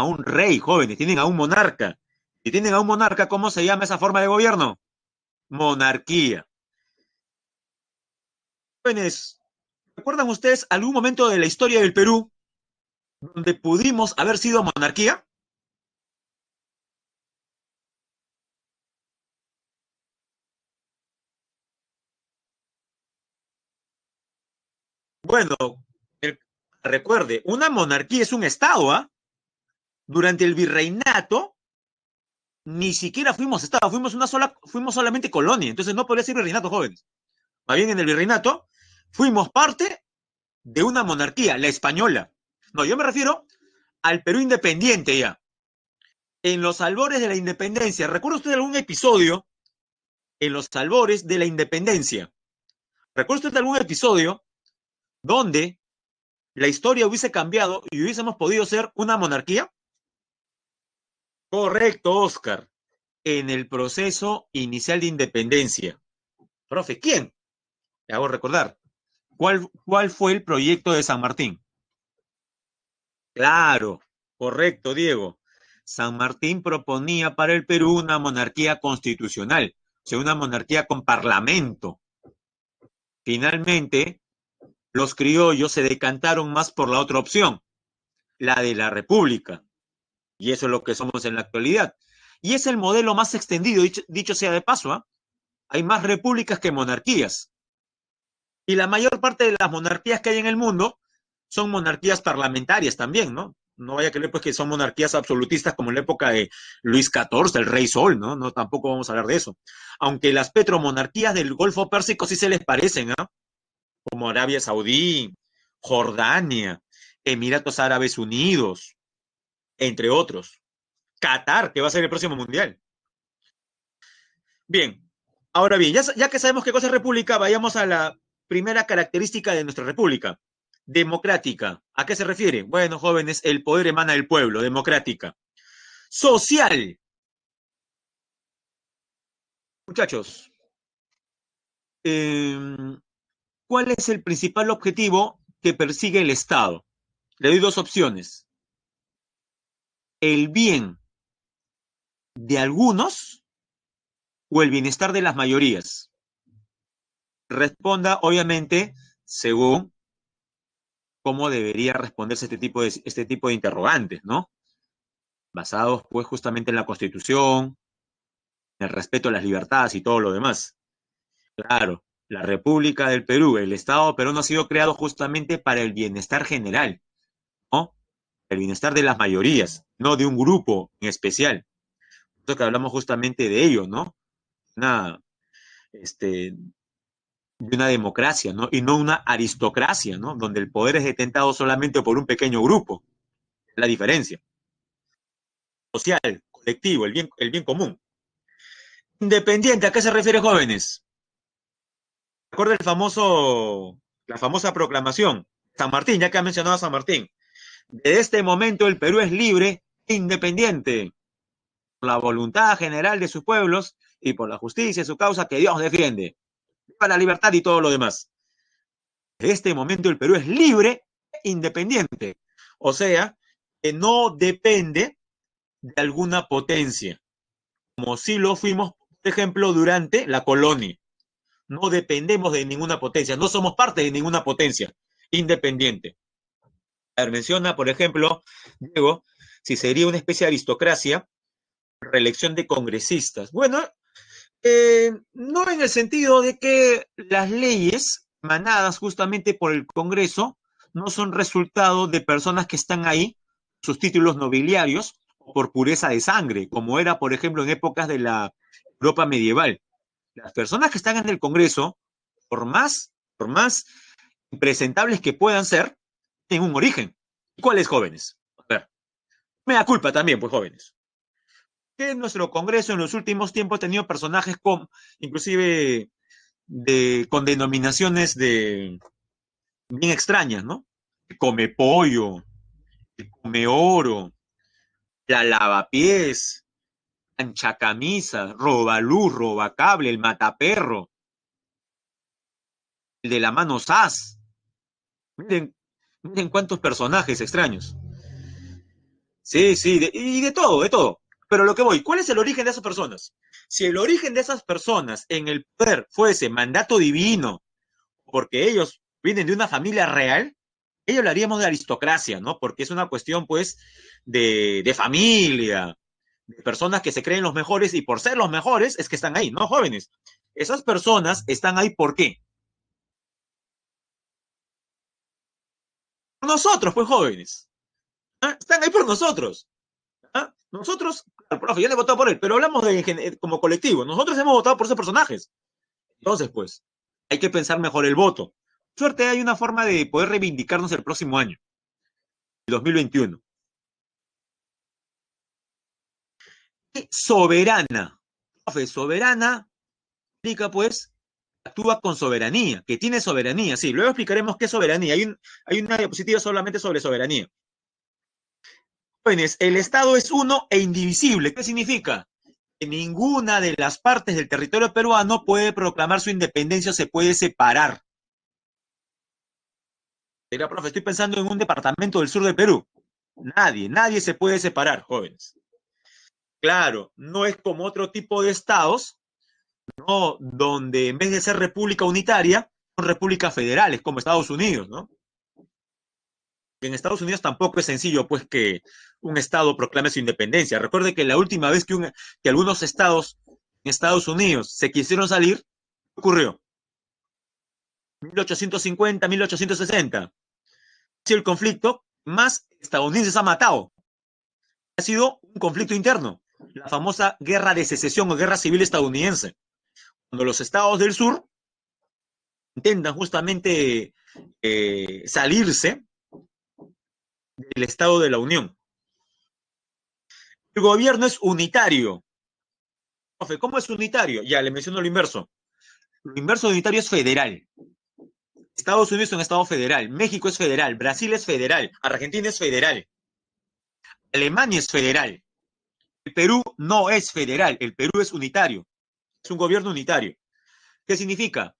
un rey, jóvenes, tienen a un monarca. Y tienen a un monarca, ¿cómo se llama esa forma de gobierno? Monarquía. Jóvenes, ¿recuerdan ustedes algún momento de la historia del Perú donde pudimos haber sido monarquía? Bueno, el- recuerde, una monarquía es un estado, ¿ah? Durante el virreinato ni siquiera fuimos estado, fuimos solamente colonia, entonces no podría ser virreinato, jóvenes. Más bien en el virreinato fuimos parte de una monarquía, la española. No, yo me refiero al Perú independiente ya. En los albores de la independencia, ¿recuerda usted algún episodio en los albores de la independencia. ¿Recuerda usted algún episodio donde la historia hubiese cambiado y hubiésemos podido ser una monarquía? Correcto, Oscar. En el proceso inicial de independencia. Profe, ¿quién? Le hago recordar. ¿Cuál fue el proyecto de San Martín? Claro, correcto, Diego. San Martín proponía para el Perú una monarquía constitucional, o sea, una monarquía con parlamento. Finalmente, los criollos se decantaron más por la otra opción, la de la república. Y eso es lo que somos en la actualidad. Y es el modelo más extendido, dicho sea de paso, ¿eh? Hay más repúblicas que monarquías. Y la mayor parte de las monarquías que hay en el mundo son monarquías parlamentarias también, ¿no? No vaya a creer pues que son monarquías absolutistas como en la época de Luis XIV, el rey Sol, ¿no? No, tampoco vamos a hablar de eso. Aunque las petromonarquías del Golfo Pérsico sí se les parecen, ¿no? Como Arabia Saudí, Jordania, Emiratos Árabes Unidos, entre otros. Qatar, que va a ser el próximo mundial. Bien, ahora bien, ya que sabemos qué cosa es república, vayamos a la primera característica de nuestra república. Democrática. ¿A qué se refiere? Bueno, jóvenes, el poder emana del pueblo, democrática. Social. Muchachos, eh, ¿cuál es el principal objetivo que persigue el Estado? Le doy dos opciones. ¿El bien de algunos o el bienestar de las mayorías? Responda, obviamente, según cómo debería responderse este tipo de interrogantes, ¿no? Basados, pues, justamente en la Constitución, en el respeto a las libertades y todo lo demás. Claro, la República del Perú, el Estado peruano ha sido creado justamente para el bienestar general, ¿no? El bienestar de las mayorías, no de un grupo en especial. Esto que hablamos justamente de ello, ¿no? Una, de una democracia, ¿no? Y no una aristocracia, ¿no? Donde el poder es detentado solamente por un pequeño grupo. La diferencia. Social, colectivo, el bien común. Independiente, ¿a qué se refiere, jóvenes? Recuerda la famosa proclamación. San Martín, ya que ha mencionado a San Martín. De este momento el Perú es libre e independiente, por la voluntad general de sus pueblos y por la justicia y su causa que Dios defiende. Viva la libertad y todo lo demás. De este momento el Perú es libre e independiente. O sea, que no depende de alguna potencia, como si lo fuimos, por ejemplo, durante la colonia. No dependemos de ninguna potencia, no somos parte de ninguna potencia independiente. A ver, menciona, por ejemplo, Diego, si sería una especie de aristocracia, reelección de congresistas. Bueno, no en el sentido de que las leyes emanadas justamente por el Congreso no son resultado de personas que están ahí, sus títulos nobiliarios, o por pureza de sangre, como era, por ejemplo, en épocas de la Europa medieval. Las personas que están en el Congreso, por más impresentables que puedan ser, tienen un origen. ¿Cuáles jóvenes? A ver, me da culpa también, pues jóvenes. Que nuestro Congreso en los últimos tiempos ha tenido personajes inclusive con denominaciones bien extrañas, ¿no? El come pollo, el come oro, la lavapiés, ancha camisa, roba luz, roba cable, el mataperro, el de la mano sas. Miren, miren cuántos personajes extraños. Sí, sí, y de todo, de todo. Pero lo que voy, ¿cuál es el origen de esas personas? Si el origen de esas personas en el poder fuese mandato divino, porque ellos vienen de una familia real, ellos lo haríamos de aristocracia, ¿no? Porque es una cuestión, pues, de familia, de personas que se creen los mejores y por ser los mejores es que están ahí, ¿no, jóvenes? Esas personas están ahí, ¿por qué? Por nosotros, pues, jóvenes. ¿Ah? Están ahí por nosotros. ¿Ah? Nosotros, el profe, yo le he votado por él, pero hablamos como colectivo. Nosotros hemos votado por esos personajes. Entonces, pues, hay que pensar mejor el voto. Suerte, hay una forma de poder reivindicarnos el próximo año, el 2021. Soberana. Profe, soberana Implica, pues, actúa con soberanía, que tiene soberanía, sí. Luego explicaremos qué es soberanía. Hay una diapositiva solamente sobre soberanía. Jóvenes, el Estado es uno e indivisible. ¿Qué significa? Que ninguna de las partes del territorio peruano puede proclamar su independencia o se puede separar. Mira, profe, estoy pensando en un departamento del sur del Perú. Nadie se puede separar, jóvenes. Claro, no es como otro tipo de estados, ¿no? Donde en vez de ser república unitaria, son repúblicas federales, como Estados Unidos, ¿no? En Estados Unidos tampoco es sencillo, pues, que un estado proclame su independencia. Recuerde que la última vez que algunos estados en Estados Unidos se quisieron salir, ¿qué ocurrió? 1850, 1860. Ha sido el conflicto más estadounidenses ha matado. Ha sido un conflicto interno, la famosa guerra de secesión o guerra civil estadounidense. Cuando los estados del sur intentan justamente salirse del Estado de la Unión. El gobierno es unitario. Profe, ¿cómo es unitario? Ya, le menciono lo inverso. Lo inverso de unitario es federal. Estados Unidos es un estado federal, México es federal, Brasil es federal, Argentina es federal, Alemania es federal. El Perú no es federal, el Perú es unitario, es un gobierno unitario. ¿Qué significa?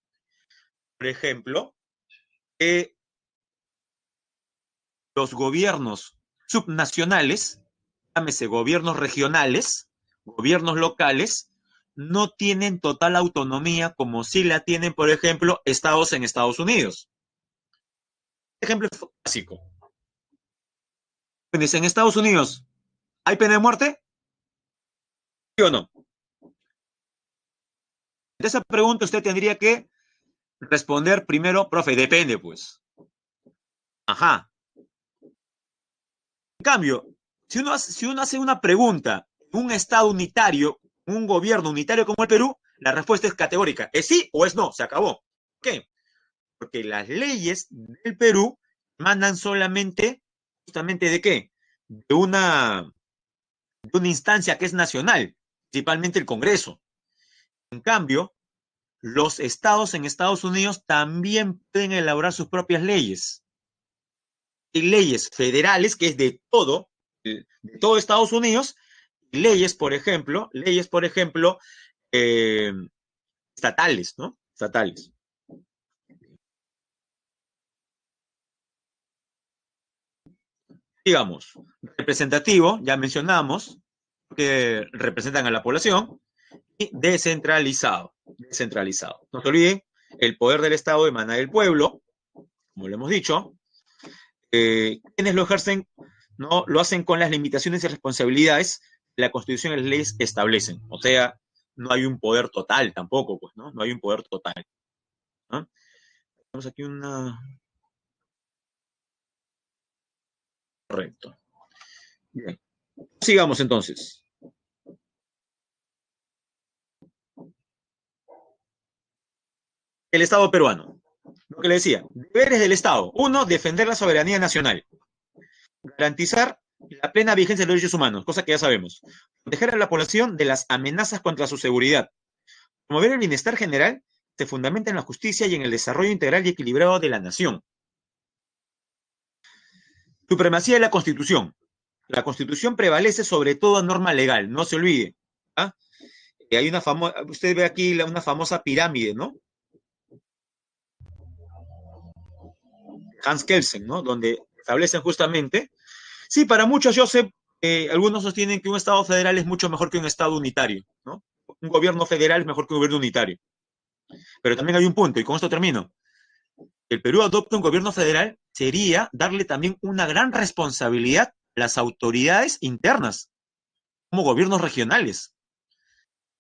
Por ejemplo, que los gobiernos subnacionales, llámese gobiernos regionales, gobiernos locales, no tienen total autonomía como si la tienen, por ejemplo, estados en Estados Unidos. Ejemplo básico. En Estados Unidos, ¿hay pena de muerte? ¿Sí o no? De esa pregunta usted tendría que responder primero, profe, depende, pues. Ajá. En cambio, si uno hace una pregunta en un estado unitario, un gobierno unitario como el Perú, la respuesta es categórica. ¿Es sí o es no? Se acabó. ¿Por qué? Porque las leyes del Perú mandan solamente, justamente ¿de qué? De una instancia que es nacional, principalmente el Congreso. En cambio, los estados en Estados Unidos también pueden elaborar sus propias leyes. Hay leyes federales, que es de todo Estados Unidos, y leyes, por ejemplo, eh, estatales, ¿no? Estatales. Digamos, representativo, ya mencionamos, que representan a la población, y descentralizado. No se olviden, el poder del Estado emana del pueblo, como lo hemos dicho. Quienes lo ejercen, no lo hacen con las limitaciones y responsabilidades que la Constitución y las leyes establecen. O sea, no hay un poder total tampoco, pues, ¿no? No hay un poder total, ¿no? Tenemos aquí una... Correcto. Bien. Sigamos entonces. El Estado peruano. Lo que le decía, deberes del Estado. Uno, defender la soberanía nacional. Garantizar la plena vigencia de los derechos humanos, cosa que ya sabemos. Proteger a la población de las amenazas contra su seguridad. Promover el bienestar general se fundamenta en la justicia y en el desarrollo integral y equilibrado de la nación. Supremacía de la Constitución. La Constitución prevalece sobre toda norma legal, no se olvide. ¿Ah? Hay una famosa, usted ve aquí una famosa pirámide, ¿no? Hans Kelsen, ¿no? Donde establecen justamente. Sí, para muchos, yo sé, algunos sostienen que un Estado federal es mucho mejor que un Estado unitario, ¿no? Un gobierno federal es mejor que un gobierno unitario. Pero también hay un punto, y con esto termino. El Perú adopta un gobierno federal sería darle también una gran responsabilidad a las autoridades internas, como gobiernos regionales.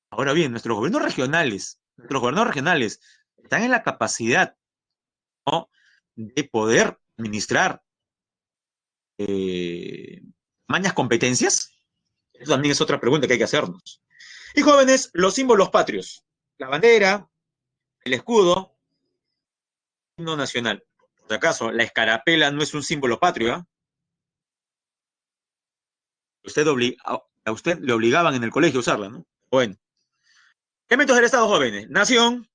Ahora bien, nuestros gobiernos regionales están en la capacidad, ¿no?, de poder administrar eh, mañas competencias. Eso también es otra pregunta que hay que hacernos. Y jóvenes, los símbolos patrios. La bandera, el escudo, el himno nacional. Por si acaso, la escarapela no es un símbolo patrio, ¿eh? A usted le obligaban en el colegio a usarla, ¿no? Bueno, Elementos del Estado, jóvenes: nación,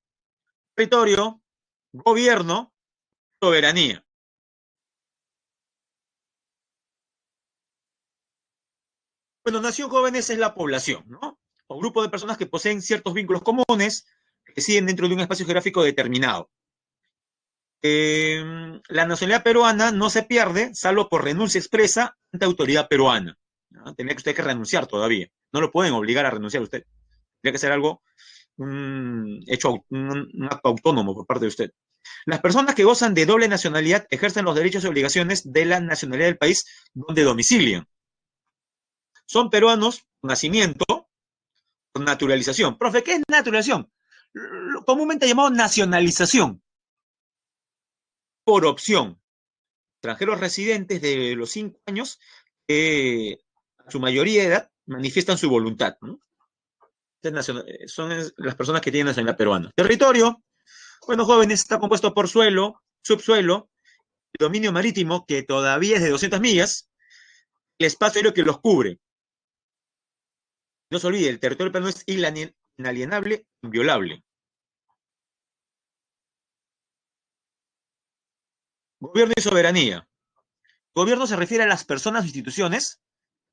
territorio, gobierno, soberanía. Bueno, nación, jóvenes, es la población, ¿no? O grupo de personas que poseen ciertos vínculos comunes, que residen dentro de un espacio geográfico determinado. La nacionalidad peruana no se pierde, salvo por renuncia expresa ante autoridad peruana, ¿no? Tendría que usted que renunciar todavía. No lo pueden obligar a renunciar a usted. Tendría que ser algo, un acto autónomo por parte de usted. Las personas que gozan de doble nacionalidad ejercen los derechos y obligaciones de la nacionalidad del país donde domicilian. Son peruanos por nacimiento, por naturalización. Profe, ¿qué es naturalización? Comúnmente llamado nacionalización, por opción. Extranjeros residentes de los 5 años, a su mayoría de edad, manifiestan su voluntad, ¿no? Son las personas que tienen nacionalidad peruana. Territorio, bueno, jóvenes, está compuesto por suelo, subsuelo, dominio marítimo, que todavía es de 200 millas, el espacio aéreo que los cubre. No se olvide, el territorio peruano es inalienable, inviolable. Gobierno y soberanía. Gobierno se refiere a las personas o instituciones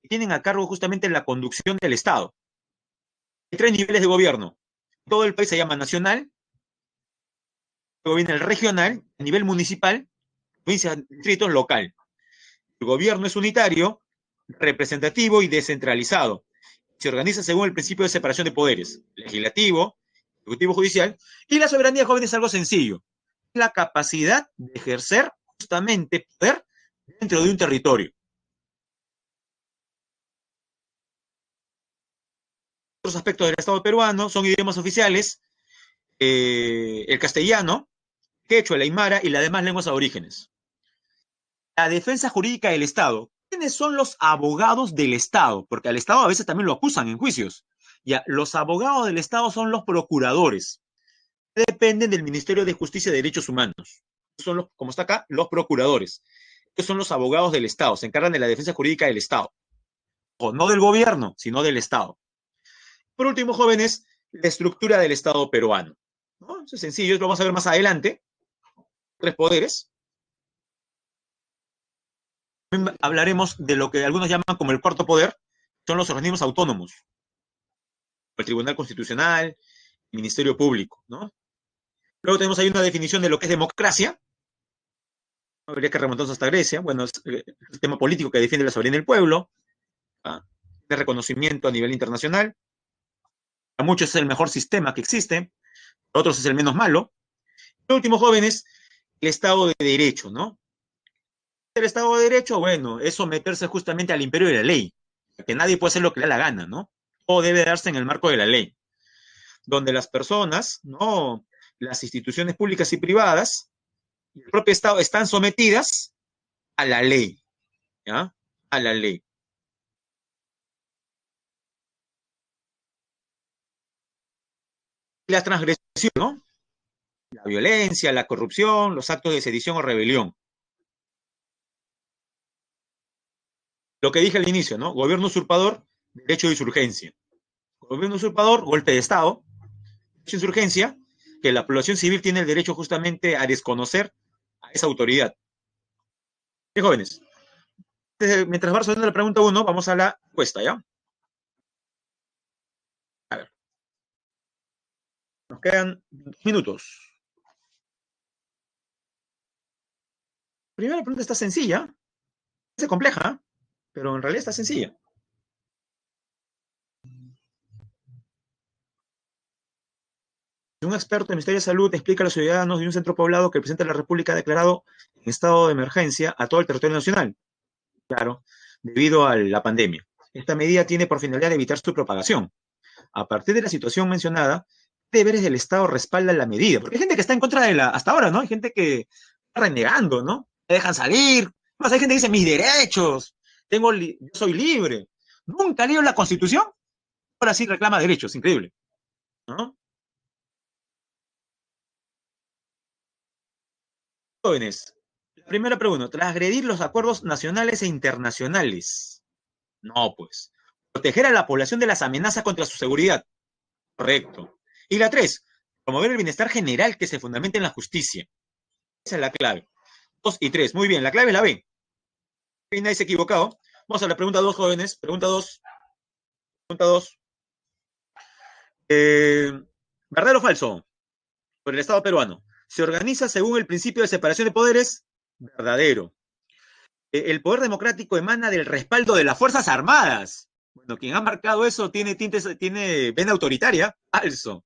que tienen a cargo justamente la conducción del Estado. Hay 3 niveles de gobierno. Todo el país se llama nacional, luego viene el regional, a nivel municipal, provincia, distrito, local. El gobierno es unitario, representativo y descentralizado. Se organiza según el principio de separación de poderes, legislativo, ejecutivo, judicial, y la soberanía, joven, es algo sencillo. La capacidad de ejercer justamente poder dentro de un territorio. Otros aspectos del Estado peruano son idiomas oficiales, el castellano, quechua, el aymara y las demás lenguas aborígenes. La defensa jurídica del Estado. ¿Quiénes son los abogados del Estado? Porque al Estado a veces también lo acusan en juicios. Ya, los abogados del Estado son los procuradores. Dependen del Ministerio de Justicia y Derechos Humanos. Son los, como está acá, los procuradores. Estos son los abogados del Estado, se encargan de la defensa jurídica del Estado. O no del gobierno, sino del Estado. Por último, jóvenes, la estructura del Estado peruano, ¿no? Eso es sencillo, lo vamos a ver más adelante. 3 poderes. Hablaremos de lo que algunos llaman como el cuarto poder, son los organismos autónomos. El Tribunal Constitucional, el Ministerio Público, ¿no? Luego tenemos ahí una definición de lo que es democracia. Habría que remontarnos hasta Grecia. Bueno, es el sistema político que defiende la soberanía del pueblo, de reconocimiento a nivel internacional. Para muchos es el mejor sistema que existe, para otros es el menos malo. Por último, jóvenes, el Estado de Derecho, ¿no? El Estado de Derecho, bueno, es someterse justamente al imperio de la ley, que nadie puede hacer lo que le da la gana, ¿no? Todo debe darse en el marco de la ley, donde las personas, ¿no? Las instituciones públicas y privadas, y el propio Estado están sometidas a la ley, ¿ya? A la ley. La transgresión, ¿no? La violencia, la corrupción, los actos de sedición o rebelión. Lo que dije al inicio, ¿no? Gobierno usurpador, derecho de insurgencia. Gobierno usurpador, golpe de Estado. Derecho de insurgencia, que la población civil tiene el derecho justamente a desconocer a esa autoridad. Bien, jóvenes, mientras va resolviendo la pregunta 1, vamos a la encuesta, ¿ya? A ver, nos quedan 2 minutos. La primera pregunta está sencilla, es compleja, pero en realidad está sencilla. Un experto en Ministerio de Salud explica a los ciudadanos de un centro poblado que el presidente de la República ha declarado en estado de emergencia a todo el territorio nacional. Claro, debido a la pandemia. Esta medida tiene por finalidad evitar su propagación. A partir de la situación mencionada, deberes del Estado respaldan la medida. Porque hay gente que está en contra de la, hasta ahora, ¿no? Hay gente que está renegando, ¿no? Me dejan salir. Más hay gente que dice, mis derechos, yo soy libre. Nunca leo la Constitución, ahora sí reclama derechos, increíble, ¿no? Jóvenes, la primera pregunta, transgredir los acuerdos nacionales e internacionales. No, pues. Proteger a la población de las amenazas contra su seguridad. Correcto. Y la 3, promover el bienestar general que se fundamenta en la justicia. Esa es la clave. 2 y 3. Muy bien, la clave es la B. Nadie se ha equivocado. Vamos a la pregunta 2, jóvenes. Pregunta 2. Pregunta 2. ¿Verdadero o falso? Por el Estado peruano. ¿Se organiza según el principio de separación de poderes? Verdadero. El poder democrático emana del respaldo de las Fuerzas Armadas. Bueno, quien ha marcado eso tiene vena autoritaria. Falso.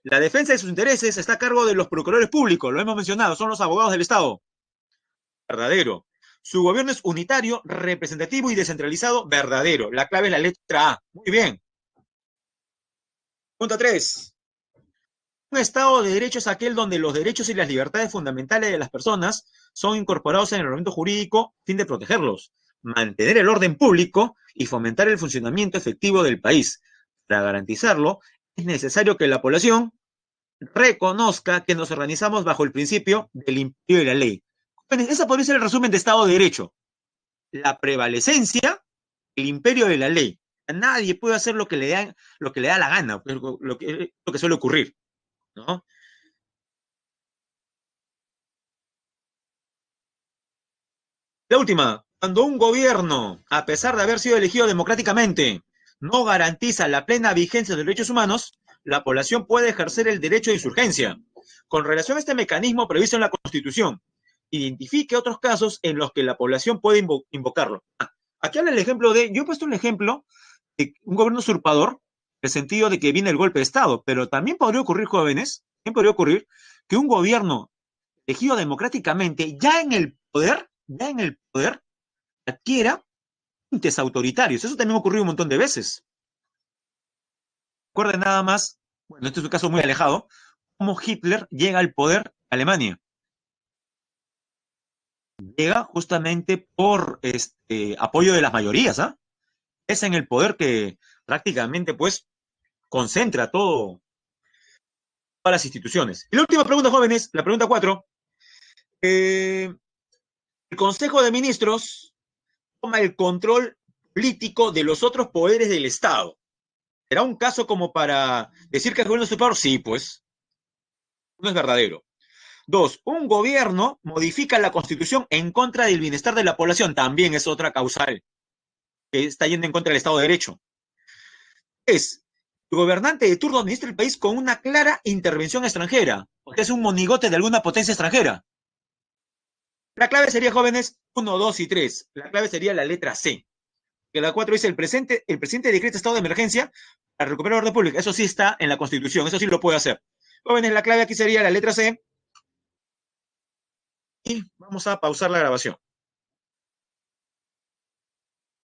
La defensa de sus intereses está a cargo de los procuradores públicos, lo hemos mencionado, son los abogados del Estado. Verdadero. Su gobierno es unitario, representativo y descentralizado. Verdadero. La clave es la letra A. Muy bien. Punto 3. Un Estado de Derecho es aquel donde los derechos y las libertades fundamentales de las personas son incorporados en el ordenamiento jurídico a fin de protegerlos, mantener el orden público y fomentar el funcionamiento efectivo del país. Para garantizarlo, es necesario que la población reconozca que nos organizamos bajo el principio del imperio de la ley. Ese podría ser el resumen de Estado de Derecho. La prevalecencia, el imperio de la ley. Nadie puede hacer lo que le da la gana, lo que suele ocurrir, ¿no? La última, cuando un gobierno, a pesar de haber sido elegido democráticamente, no garantiza la plena vigencia de los derechos humanos, la población puede ejercer el derecho de insurgencia. Con relación a este mecanismo previsto en la Constitución, identifique otros casos en los que la población puede invocarlo. Aquí habla el ejemplo yo he puesto un ejemplo de un gobierno usurpador, en el sentido de que viene el golpe de Estado, pero también podría ocurrir, jóvenes, también podría ocurrir que un gobierno elegido democráticamente, ya en el poder, adquiera tintes autoritarios. Eso también ha ocurrido un montón de veces. Recuerden nada más, bueno, este es un caso muy alejado, cómo Hitler llega al poder en Alemania. Llega justamente por apoyo de las mayorías, ¿ah? Es en el poder que prácticamente, pues, concentra todas las instituciones. Y la última pregunta, jóvenes, la pregunta 4. El Consejo de Ministros toma el control político de los otros poderes del Estado. ¿Será un caso como para decir que el gobierno es superior? Sí, pues. No es verdadero. 2. Un gobierno modifica la Constitución en contra del bienestar de la población. También es otra causal que está yendo en contra del Estado de Derecho. 3. El gobernante de turno administra el país con una clara intervención extranjera. O sea, es un monigote de alguna potencia extranjera. La clave sería, jóvenes, 1, 2 y 3. La clave sería la letra C. Que la 4 dice el presidente decreta estado de emergencia para recuperar la orden pública. Eso sí está en la Constitución, eso sí lo puede hacer. Jóvenes, la clave aquí sería la letra C. Y vamos a pausar la grabación.